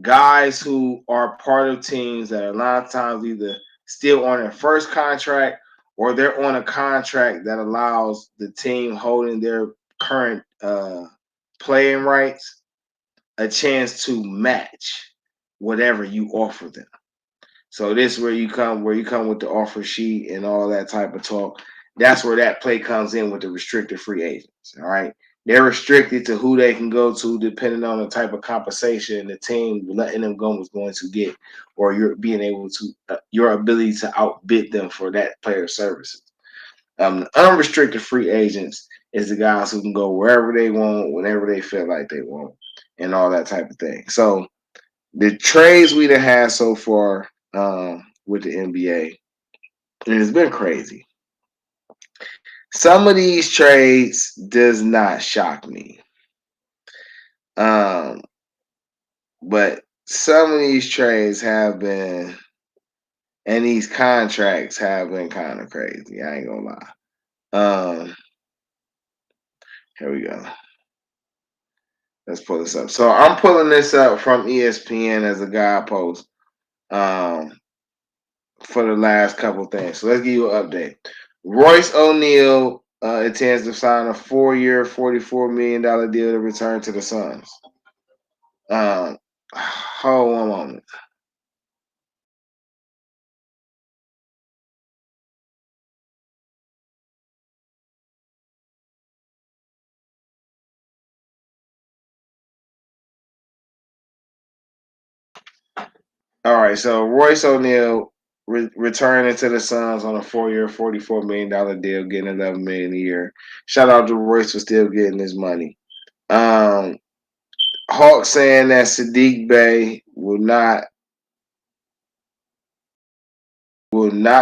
guys who are part of teams that a lot of times either still on their first contract or they're on a contract that allows the team holding their current playing rights a chance to match whatever you offer them. So this is where you come with the offer sheet and all that type of talk. That's where that play comes in with the restricted free agents. All right. They're restricted to who they can go to depending on the type of compensation the team letting them go was going to get, or you're being able to your ability to outbid them for that player services. The unrestricted free agents is the guys who can go wherever they want, whenever they feel like they want, and all that type of thing. So the trades we've had so far with the NBA, and it's been crazy. Some of these trades does not shock me. But some of these trades have been, and these contracts have been kind of crazy. I ain't gonna lie. Here we go. Let's pull this up. So I'm pulling this up from ESPN as a guidepost for the last couple things. So let's give you an update. Royce O'Neal intends to sign a 4-year, $44 million deal to return to the Suns. Hold on one moment. All right, so Royce O'Neal returning to the Suns on a 4-year, $44 million deal, getting $11 million a year. Shout out to Royce for still getting his money. Hawks saying that Sadiq Bey will not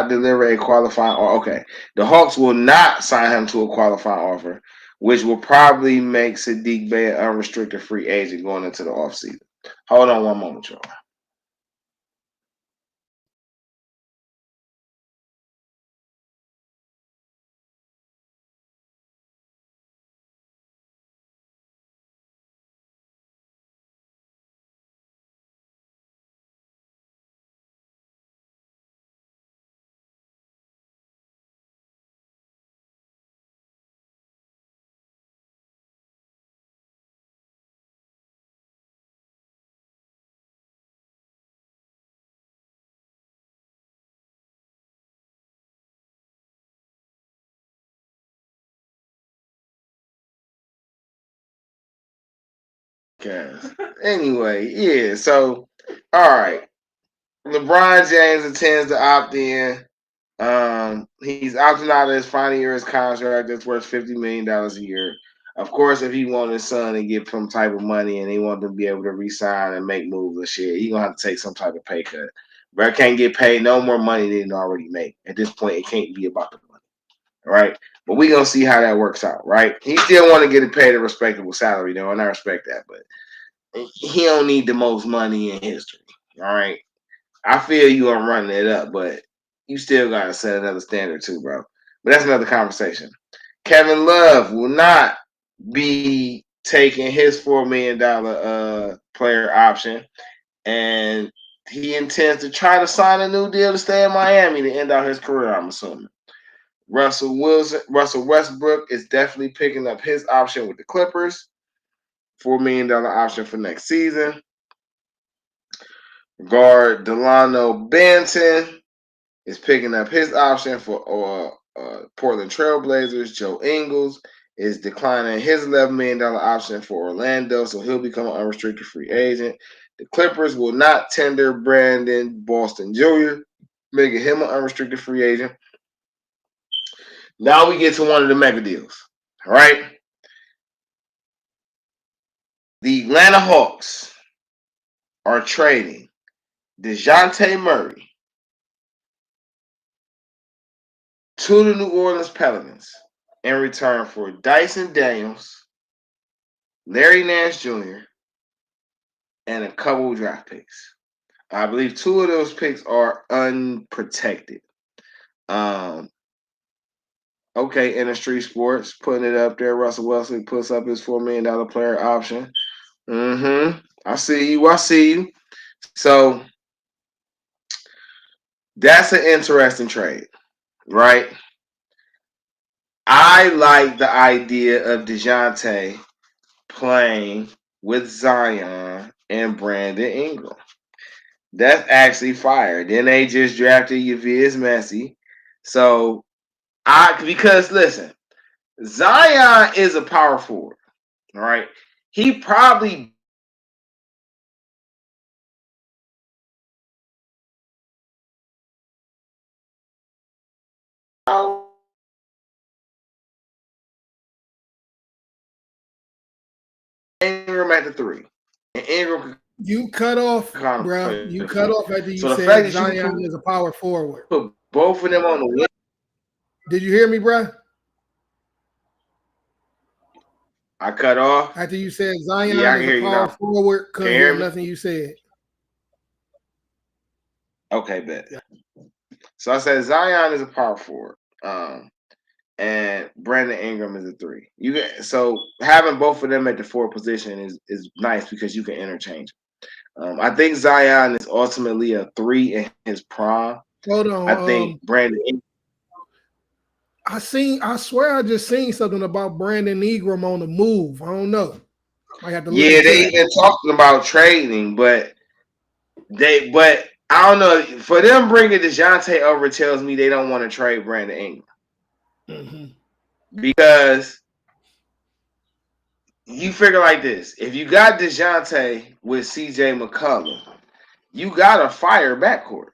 deliver a qualifying offer. Okay, the Hawks will not sign him to a qualifying offer, which will probably make Sadiq Bey an unrestricted free agent going into the offseason. Hold on one moment, y'all. Anyway, yeah. So, all right. LeBron James intends to opt in. He's opting out of his final year of his contract that's worth $50 million a year. Of course, if he wants his son to get some type of money and he wants to be able to resign and make moves and shit, he's gonna have to take some type of pay cut. Brad can't get paid no more money than he already make. At this point, it can't be about the money. All right. But we're gonna see how that works out, right? He still want to get paid a respectable salary, though, and I respect that, but he don't need the most money in history. All right. I feel you on running it up, but you still gotta set another standard too, bro. But that's another conversation. Kevin Love will not be taking his $4 million player option, and he intends to try to sign a new deal to stay in Miami to end out his career, I'm assuming. Russell Westbrook is definitely picking up his option with the Clippers. $4 million option for next season. Guard Delano Banton is picking up his option for Portland Trailblazers. Joe Ingles is declining his $11 million option for Orlando, so he'll become an unrestricted free agent. The Clippers will not tender Brandon Boston Jr., making him an unrestricted free agent. Now we get to one of the mega deals. All right. The Atlanta Hawks are trading DeJounte Murray to the New Orleans Pelicans in return for Dyson Daniels, Larry Nance Jr., and a couple draft picks. I believe 2 of those picks are unprotected. Okay, InDaStreetzSportz putting it up there. Russell Westbrook puts up his $4 million player option. I see you. So that's an interesting trade, right? I like the idea of DeJounte playing with Zion and Brandon Ingram. That's actually fire. Then they just drafted Yaviz Messi. So because listen, Zion is a power forward. All right. He probably Ingram at the 3. And Ingram You cut off, kind of bro. You cut off after you so the said fact that Zion is a power forward. put both of them on the wing. Did you hear me, bro? I cut off. After you said Zion Yeah, I can is hear a you power now. forward, couldn't Can you hear hear me? nothing you said. Okay, bet. So I said Zion is a power forward. And Brandon Ingram is a 3. So having both of them at the 4 position is nice because you can interchange. I think Zion is ultimately a 3 in his prime. Hold on. I think Brandon Ingram. I swear I just seen something about Brandon Ingram on the move. I don't know. I have to look Yeah, into they that. even talking about trading, but I don't know. For them bringing DeJounte over tells me they don't want to trade Brandon Ingram. Because you figure like this. If you got DeJounte with CJ McCollum, you got a fire backcourt.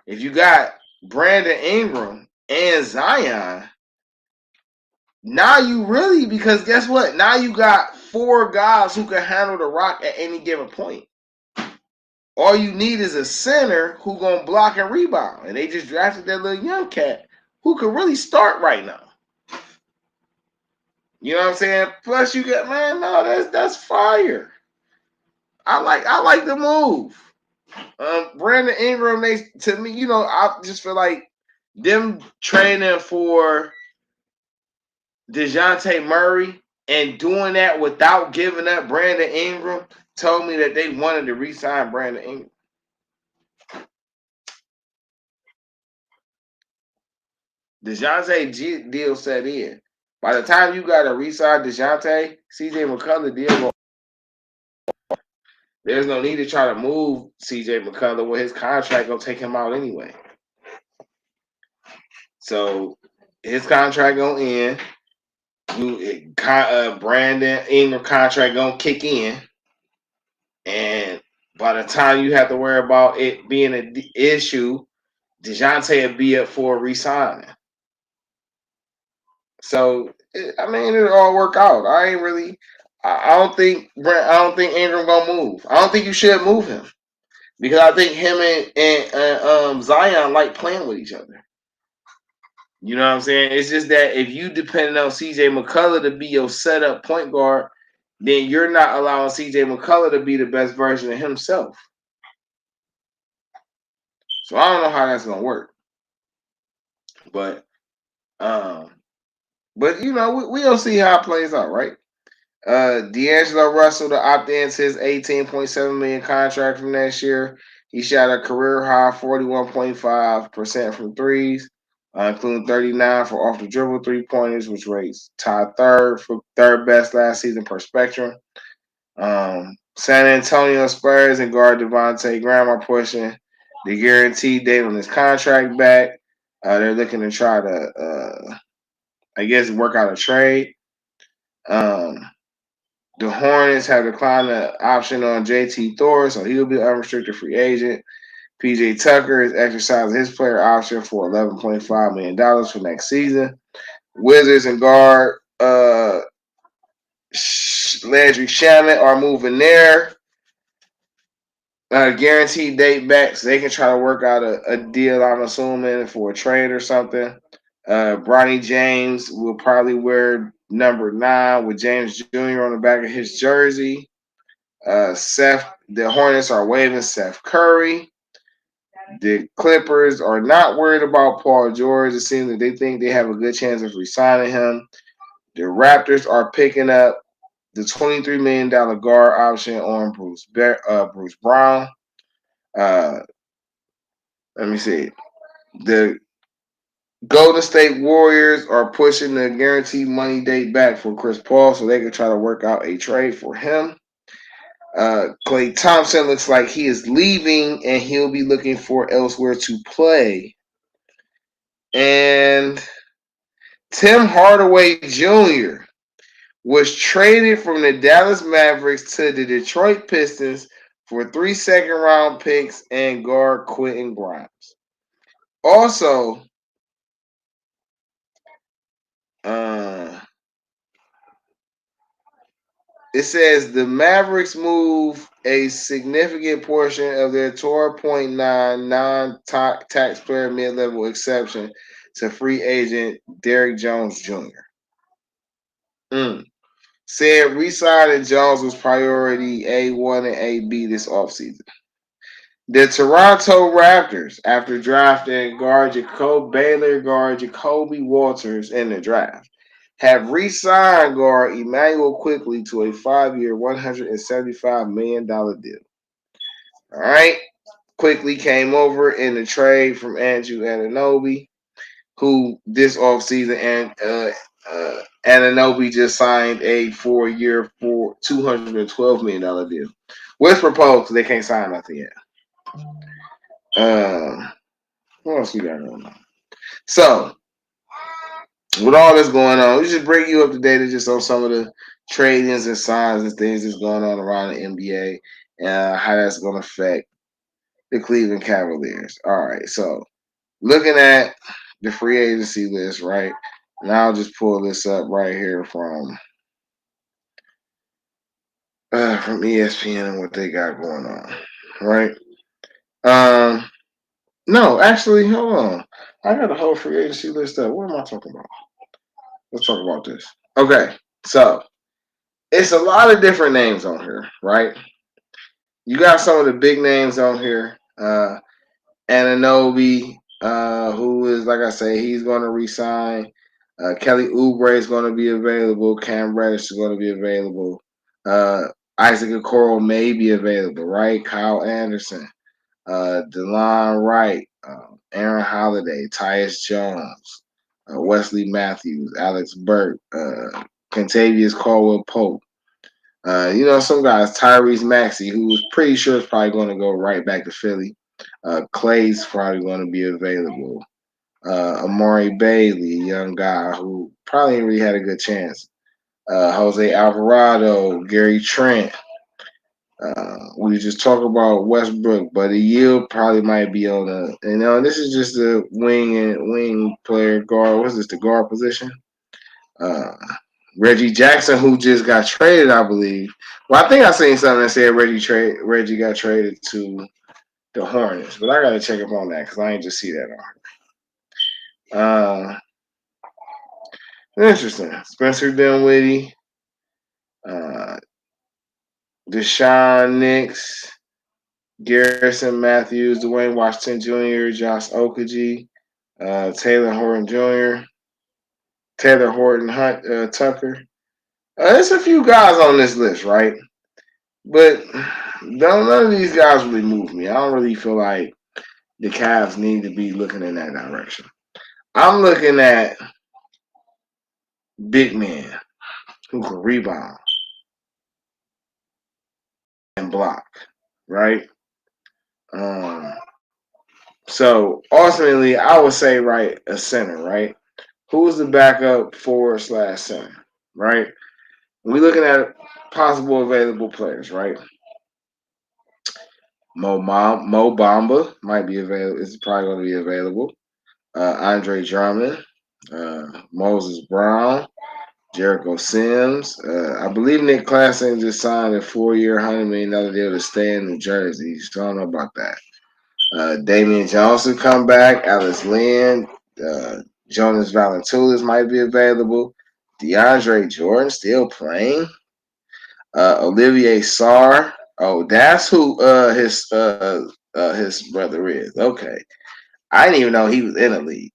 If you got Brandon Ingram and Zion, now you really, because guess what? Now you got 4 guys who can handle the rock at any given point. All you need is a center who gonna block and rebound. And they just drafted that little young cat who could really start right now. You know what I'm saying? Plus you got, that's fire. I like the move. Brandon Ingram makes, to me, I just feel like them training for DeJounte Murray and doing that without giving up Brandon Ingram told me that they wanted to re-sign Brandon Ingram. DeJounte deal set in. By the time you got to re-sign DeJounte, CJ McCollum deal, there's no need to try to move CJ McCollum when his contract gonna take him out anyway. So his contract gonna end. Brandon Ingram contract gonna kick in. And by the time you have to worry about it being an issue, DeJounte will be up for a re-signing. So it'll all work out. I don't think Ingram gonna move. I don't think you should move him because I think him and Zion like playing with each other. You know what I'm saying? It's just that if you depend on CJ McCullough to be your setup point guard, then you're not allowing CJ McCullough to be the best version of himself. So I don't know how that's gonna work. But we don't see how it plays out, right? D'Angelo Russell to opt into his $18.7 million contract from next year. He shot a career high 41.5% from threes, including 39 for off the dribble 3-pointers, which rates tied third best last season per Spectrum. San Antonio Spurs and guard Devontae Graham are pushing the guaranteed date on his contract back. They're looking to try to, work out a trade. The Hornets have declined the option on JT Thor, so he'll be an unrestricted free agent. PJ Tucker is exercising his player option for $11.5 million for next season. Wizards and guard Landry Shamet are moving their guaranteed date back so they can try to work out a deal, I'm assuming, for a trade or something. Bronny James will probably wear number 9 with James Jr. on the back of his jersey. The Hornets are waiving Seth Curry. The Clippers are not worried about Paul George. It seems that they think they have a good chance of re-signing him. The Raptors are picking up the $23 million guard option on Bruce Brown. Let me see. The Golden State Warriors are pushing the guaranteed money date back for Chris Paul so they can try to work out a trade for him. Klay Thompson looks like he is leaving and he'll be looking for elsewhere to play. And Tim Hardaway Jr. was traded from the Dallas Mavericks to the Detroit Pistons for 3 second-round picks and guard Quentin Grimes. Also, it says the Mavericks move a significant portion of their $12.9 non-taxpayer mid-level exception to free agent Derrick Jones Jr. Said re-signing Jones was priority A1 and AB this offseason. The Toronto Raptors, after drafting guard Jacoby Walters in the draft, have re-signed guard Emmanuel Quickly to a 5-year, $175 million deal. All right. Quickly came over in the trade from Andrew Anunoby, who this offseason Anunoby just signed a 4-year, $212 million deal. Was proposed because they can't sign nothing yet. What else we got going on? So, with all this going on, we just bring you up to date just on some of the trade-ins and signs and things that's going on around the NBA and how that's going to affect the Cleveland Cavaliers. All right, so looking at the free agency list, right? And I'll just pull this up right here from ESPN and what they got going on, right? No, actually, hold on. I got a whole free agency list up. What am I talking about? Let's talk about this. Okay, so it's a lot of different names on here, right? You got some of the big names on here. Anunoby, who is, like I say, he's going to resign. Kelly Oubre is going to be available. Cam Reddish is going to be available. Isaac Okoro may be available, right? Kyle Anderson, DeLon Wright, Aaron Holiday, Tyus Jones, Wesley Matthews, Alex Burke, Kentavious Caldwell-Pope. Some guys, Tyrese Maxey, who was pretty sure is probably going to go right back to Philly. Clay's probably going to be available. Amari Bailey, a young guy who probably ain't really had a good chance. Jose Alvarado, Gary Trent, We just talk about Westbrook, but the yield probably might be on the. This is just a wing player guard. What's this? The guard position. Uh, Reggie Jackson, who just got traded, I believe. Well, I think I seen something that said Reggie got traded to the Hornets, but I gotta check up on that because I ain't just see that on. Interesting. Spencer Dinwiddie, uh, Deshaun Nix, Garrison Matthews, Dwayne Washington Jr., Josh Okogie, Taylor Horton Jr., Taylor Horton Tucker. There's a few guys on this list, right? But none of these guys really move me. I don't really feel like the Cavs need to be looking in that direction. I'm looking at big men who can rebound and block, right? So ultimately, I would say, right, a center, right? Who's the backup forward / center, right? We're looking at possible available players, right? Mo Bamba might be available. It's probably going to be available. Andre Drummond, Moses Brown, Jericho Sims. I believe Nick Claxton just signed a 4-year, $100 million deal to stay in New Jersey. So I don't know about that. Damian Johnson come back. Alex Lynn. Jonas Valanciunas might be available. DeAndre Jordan still playing. Olivier Sarr. Oh, that's who his brother is. Okay. I didn't even know he was in the league.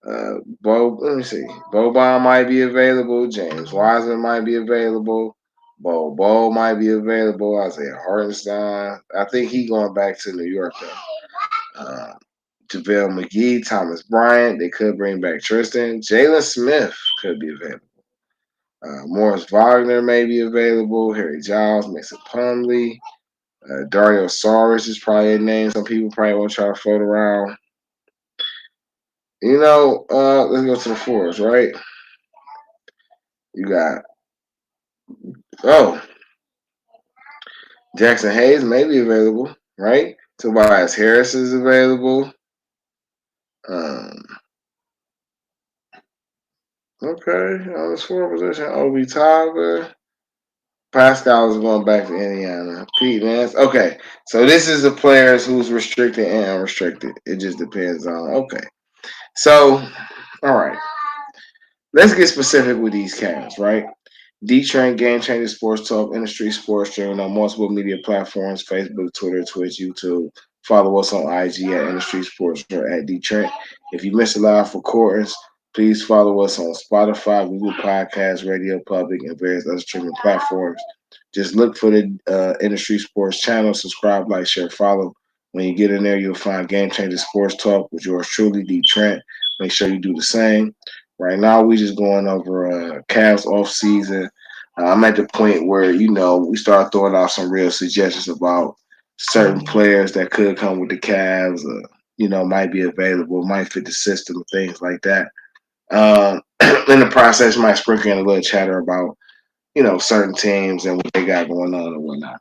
Let me see. Boban might be available. James Wiseman might be available. Bo might be available. Isaiah Hartenstein. I think he going back to New York though. JaVale McGee, Thomas Bryant. They could bring back Tristan. Jalen Smith could be available. Morris Wagner may be available. Harry Giles, Mason Plumlee. Dario Saric is probably a name some people probably want to try to float around. Let's go to the fours, right? You got, Jackson Hayes may be available, right? Tobias Harris is available. Okay, on the score position, Obi Toppin. Pascal is going back to Indiana. Pete Nance. Okay, so this is the players who's restricted and unrestricted. It just depends on. Okay, so all right, let's get specific with these Cavs, right? DeeTrynt, Game Changer Sports Talk, Industry Sports, streaming on multiple media platforms: Facebook, Twitter, Twitch, YouTube. Follow us on IG at Industry Sports or at DeeTrynt. If you missed a live recordings, please follow us on Spotify, Google Podcasts, Radio Public, and various other streaming platforms. Just look for the Industry Sports channel. Subscribe, like, share, follow. When you get in there, you'll find Game Changer Sports Talk with yours truly, DeeTrynt. Make sure you do the same. Right now, we just going over Cavs offseason. I'm at the point where, we start throwing out some real suggestions about certain players that could come with the Cavs, might be available, might fit the system, things like that. In the process, might sprinkle in a little chatter about, certain teams and what they got going on and whatnot.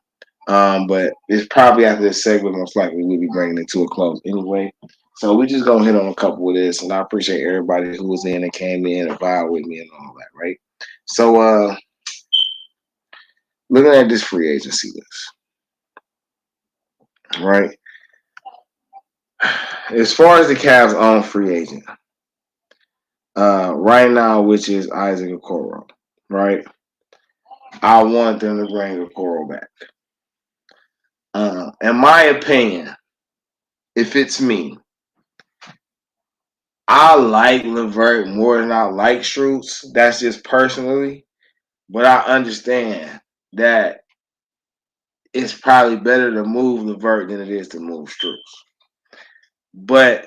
But it's probably after this segment, most likely we'll be bringing it to a close anyway. So we just gonna hit on a couple of this, and I appreciate everybody who was in and came in and vibed with me and all that, right? So looking at this free agency list, right? As far as the Cavs' own free agent, right now, which is Isaac Okoro, right? I want them to bring Okoro back. In my opinion, if it's me, I like LeVert more than I like Strus. That's just personally. But I understand that it's probably better to move LeVert than it is to move Strus. But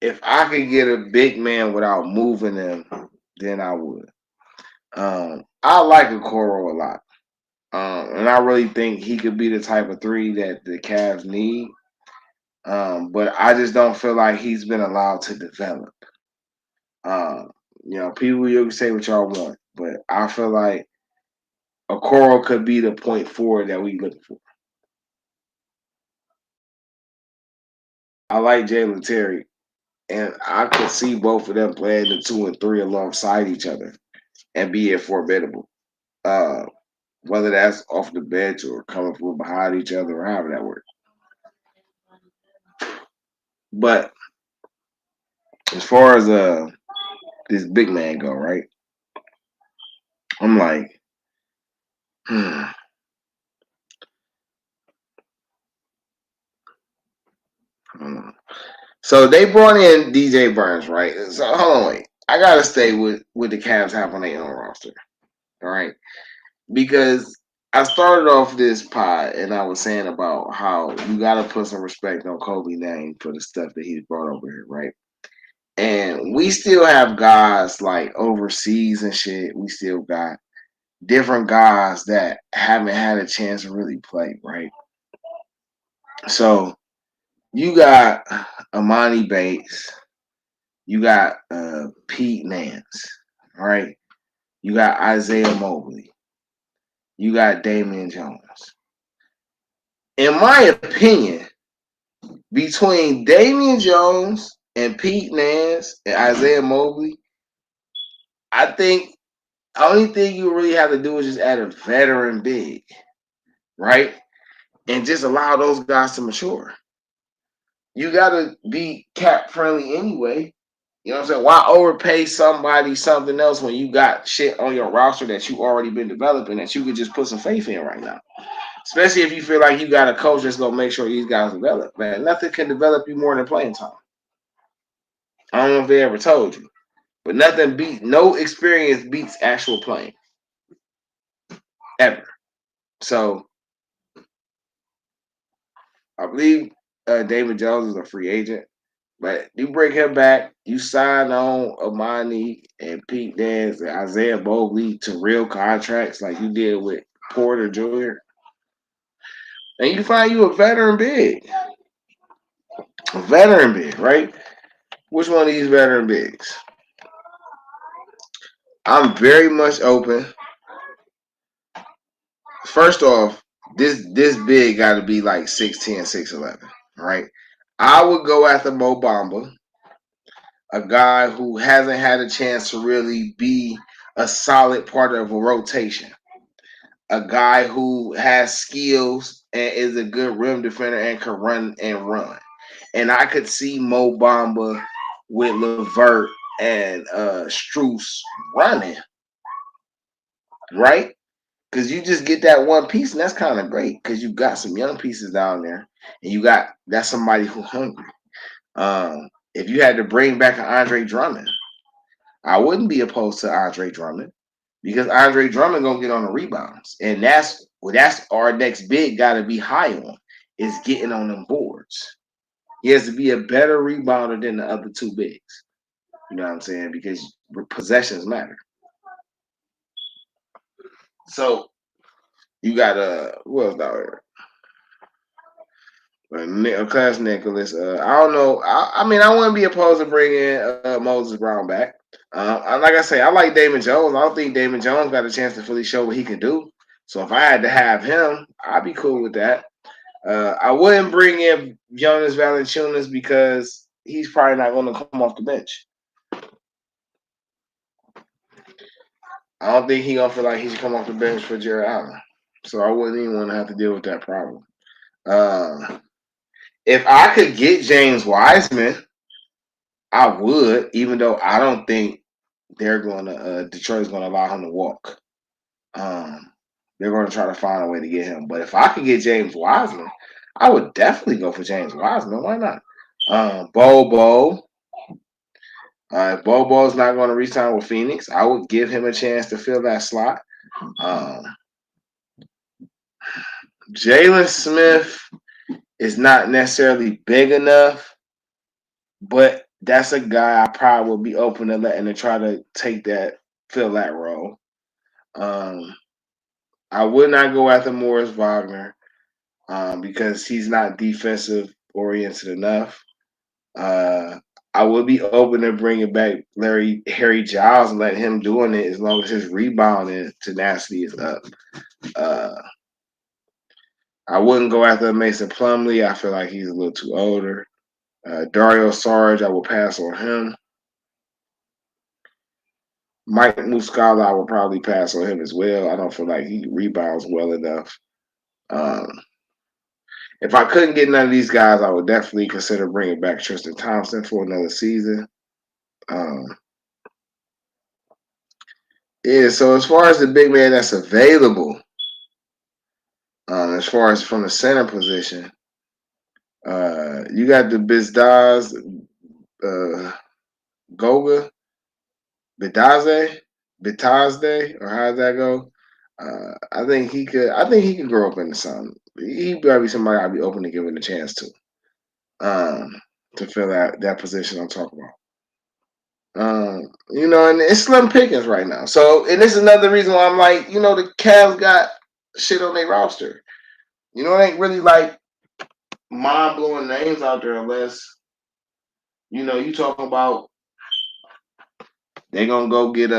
if I could get a big man without moving him, then I would. I like Okoro a lot. And I really think he could be the type of three that the Cavs need. But I just don't feel like he's been allowed to develop. People, you can say what y'all want, but I feel like Okoro could be the point forward that we looking for. I like Jalen Terry, and I could see both of them playing the 2 and 3 alongside each other and being formidable. Uh, whether that's off the bench or coming from behind each other or however that works. But as far as this big man go, right? I'm like, I don't know. So they brought in DJ Burns, right? So hold on, wait. I gotta stay with the Cavs have on their own roster, all right? Because I started off this pod and I was saying about how you gotta put some respect on Kobe's name for the stuff that he's brought over here, right? And we still have guys like overseas and shit. We still got different guys that haven't had a chance to really play, right? So you got Amani Bates, you got Pete Nance, right? You got Isaiah Mobley, you got Damian Jones. In my opinion, between Damian Jones and Pete Nance and Isaiah Mobley, I think the only thing you really have to do is just add a veteran big, right? And just allow those guys to mature. You got to be cap friendly anyway. You know what I'm saying? Why overpay somebody something else when you got shit on your roster that you already been developing that you could just put some faith in right now? Especially if you feel like you got a coach that's going to make sure these guys develop. Man, nothing can develop you more than playing time. I don't know if they ever told you. But no experience beats actual playing. Ever. So, I believe David Jones is a free agent. But you bring him back, you sign on Amani and Pete Nance and Isaiah Mobley to real contracts like you did with Porter Jr. And you find you a veteran big. A veteran big, right? Which one of these veteran bigs? I'm very much open. First off, this big got to be like 6'10", 6'11", right? I would go after Mo Bamba, a guy who hasn't had a chance to really be a solid part of a rotation. A guy who has skills and is a good rim defender and can run and run. And I could see Mo Bamba with LeVert and Strus running, right? Because you just get that one piece, and that's kind of great because you got some young pieces down there, and that's somebody who's hungry. If you had to bring back an Andre Drummond, I wouldn't be opposed to Andre Drummond because Andre Drummond gonna get on the rebounds, and that's our next big got to be high on is getting on them boards. He has to be a better rebounder than the other two bigs. You know what I'm saying? Because possessions matter. So you got who else down there? Class Nicholas. I don't know. I mean, I wouldn't be opposed to bringing Moses Brown back. Like I say, I like Damon Jones. I don't think Damon Jones got a chance to fully show what he can do. So if I had to have him, I'd be cool with that. I wouldn't bring in Jonas Valanciunas because he's probably not going to come off the bench. I don't think he's going to feel like he should come off the bench for Jared Allen. So I wouldn't even want to have to deal with that problem. If I could get James Wiseman, I would, even though I don't think they're going to Detroit's going to allow him to walk. They're going to try to find a way to get him. But if I could get James Wiseman, I would definitely go for James Wiseman. Why not? Bobo. If Bobo's not going to re-sign with Phoenix, I would give him a chance to fill that slot. Jalen Smith is not necessarily big enough, but that's a guy I probably would be open to letting to try to fill that role. I would not go after Morris Wagner because he's not defensive oriented enough. I would be open to bringing back Harry Giles and letting him doing it as long as his rebounding tenacity is up. I wouldn't go after Mason Plumlee. I feel like he's a little too older. Dario Saric, I will pass on him. Mike Muscala, I would probably pass on him as well. I don't feel like he rebounds well enough. If I couldn't get none of these guys, I would definitely consider bringing back Tristan Thompson for another season. Yeah, so as far as the big man that's available, as far as from the center position, you got the Bizdaz, Goga, Bitazde, or how does that go? I think he could. I think he could grow up into something. He probably somebody I'd be open to giving a chance to fill that position I'm talking about. And it's slim pickings right now. So, and this is another reason why I'm like, the Cavs got shit on their roster. It ain't really like mind blowing names out there unless, you talking about they gonna go get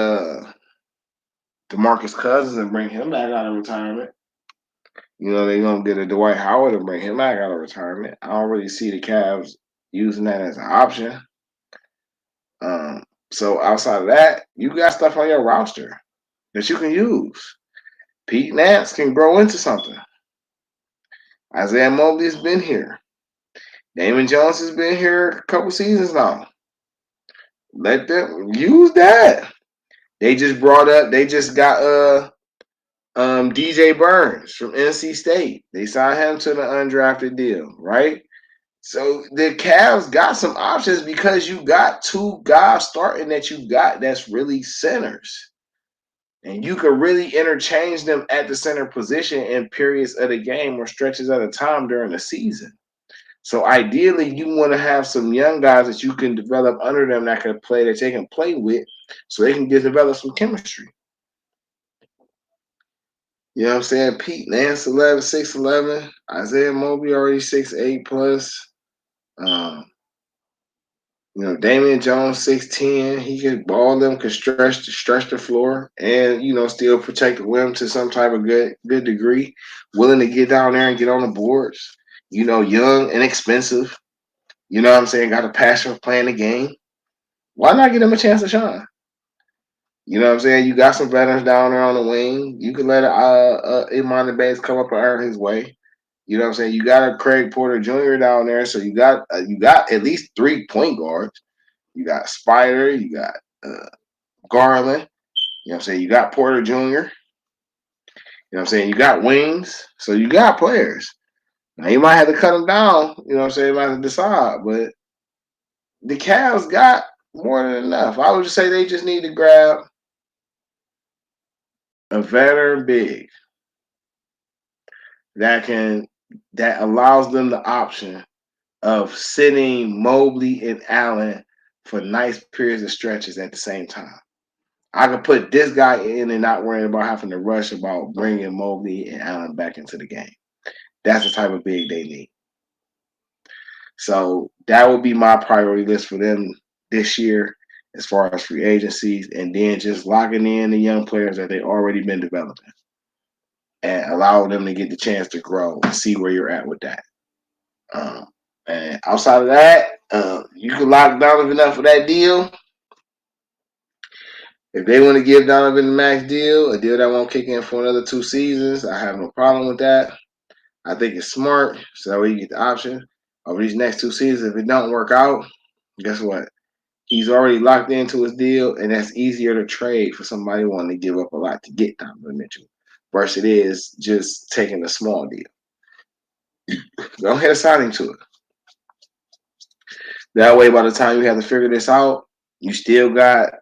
DeMarcus Cousins and bring him back out of retirement. They gonna get a Dwight Howard and bring him back out of retirement. I don't really see the Cavs using that as an option. So outside of that, you got stuff on your roster that you can use. Pete Nance can grow into something. Isaiah Mobley's been here. Damon Jones has been here a couple seasons now. Let them use that. They just got DJ Burns from NC State. They signed him to the undrafted deal, right? So the Cavs got some options because you got two guys starting that you got that's really centers. And you could really interchange them at the center position in periods of the game or stretches at a time during the season. So ideally, you want to have some young guys that you can develop under them that they can play with so they can develop some chemistry. You know what I'm saying? Pete Nance 6'11", Isaiah Mobley already 6'8" plus. Damian Jones 6'10". He could ball them, could stretch the floor, and still protect the rim to some type of good degree. Willing to get down there and get on the boards. Young, inexpensive. You know what I'm saying? Got a passion for playing the game. Why not give him a chance to shine? You know what I'm saying? You got some veterans down there on the wing. You can let Imani Bates come up and earn his way. You know what I'm saying? You got a Craig Porter Jr. down there, so you got at least 3 point guards. You got Spider, you got Garland. You know what I'm saying? You got Porter Jr. You know what I'm saying? You got wings, so you got players. Now you might have to cut them down. You know what I'm saying? You might have to decide, but the Cavs got more than enough. I would just say they just need to grab a veteran big that allows them the option of sitting Mobley and Allen for nice periods of stretches at the same time. I could put this guy in and not worrying about having to rush about bringing Mobley and Allen back into the game. That's the type of big they need. So that would be my priority list for them this year as far as free agencies, and then just locking in the young players that they've already been developing and allowing them to get the chance to grow and see where you're at with that. And outside of that, you can lock Donovan up for that deal. If they want to give Donovan the max deal, a deal that won't kick in for another 2 seasons, I have no problem with that. I think it's smart, so that way you get the option over these next 2 seasons. If it don't work out, guess what? He's already locked into his deal, and that's easier to trade for somebody wanting to give up a lot to get Donovan Mitchell versus it is just taking a small deal. Go ahead and sign him to it. That way, by the time you have to figure this out, you still got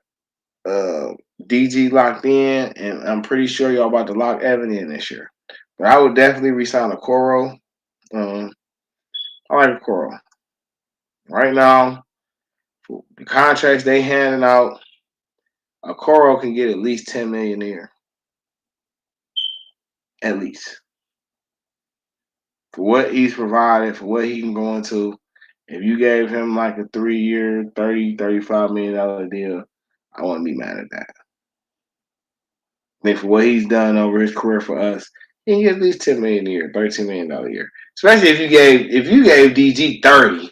DG locked in, and I'm pretty sure y'all about to lock Evan in this year. But I would definitely re-sign Okoro. I like Okoro. Right now, for the contracts they handing out, Okoro can get at least $10 million a year. At least. For what he's provided, for what he can go into, If you gave him like a 3-year, $35 million deal, I wouldn't be mad at that. I mean, for what he's done over his career for us, he can get at least $10 million a year, $13 million a year. Especially if you gave DG 30.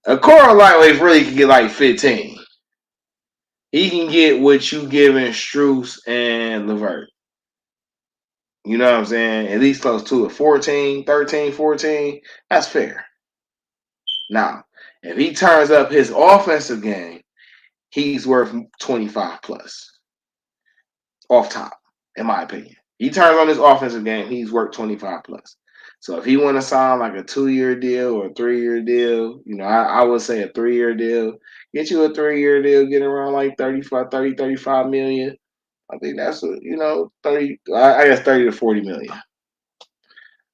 A core lightweight really can get like 15. He can get what you giving Strus and Levert. You know what I'm saying? At least close to it. 14, 13, 14. That's fair. Now, if he turns up his offensive game, he's worth 25 plus. Off top, in my opinion. He turns on his offensive game, he's worth 25 plus. So if he want to sign like a 2-year deal or a 3-year deal, I would say a 3-year deal. Get you a 3-year deal, get around like 35 million. I think that's 30, I guess 30 to 40 million.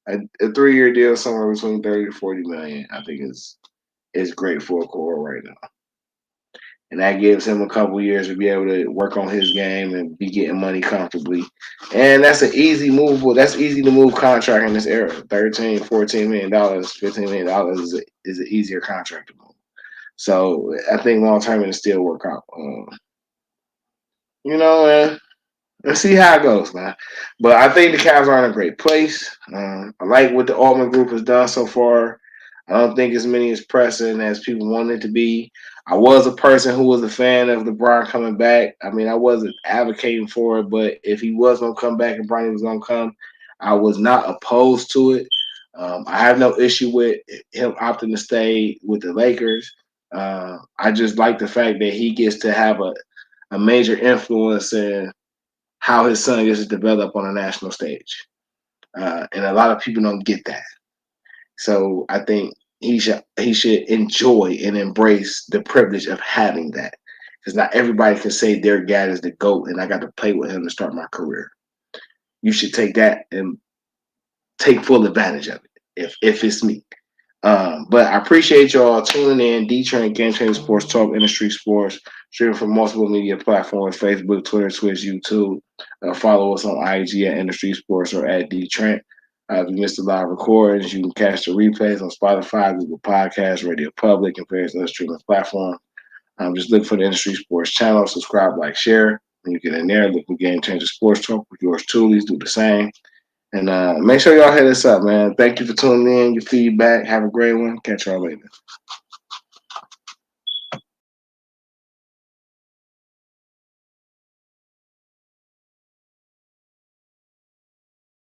A 3-year deal somewhere between 30 to 40 million, I think is great for a core right now. And that gives him a couple years to be able to work on his game and be getting money comfortably. And that's an easy move. That's easy to move contract in this era. $13, $14 million, $15 million is an easier contract to move. So I think long term it'll still work out. Let's see how it goes, man. But I think the Cavs are in a great place. I like what the Altman group has done so far. I don't think as many is pressing as people want it to be. I was a person who was a fan of LeBron coming back. I mean, I wasn't advocating for it, but if he was going to come back and Bronny was going to come, I was not opposed to it. I have no issue with him opting to stay with the Lakers. I just like the fact that he gets to have a major influence in how his son gets to develop on a national stage. And a lot of people don't get that. So I think he should enjoy and embrace the privilege of having that. Because not everybody can say their dad is the GOAT and I got to play with him to start my career. You should take that and take full advantage of it if it's me. But I appreciate y'all tuning in. DeeTrynt, Game Changer Sports Talk, Industry Sports, streaming from multiple media platforms, Facebook, Twitter, Twitch, YouTube. Follow us on IG at Industry Sports or at DeeTrynt. If you missed the live recordings, you can catch the replays on Spotify, Google Podcasts, Radio Public, and various other streaming platforms. Just look for the Industry Sports channel, subscribe, like, share. When you get in there, look for Game Changer Sports Talk with yours truly. Do the same. And make sure y'all hit us up, man. Thank you for tuning in, your feedback. Have a great one. Catch y'all later.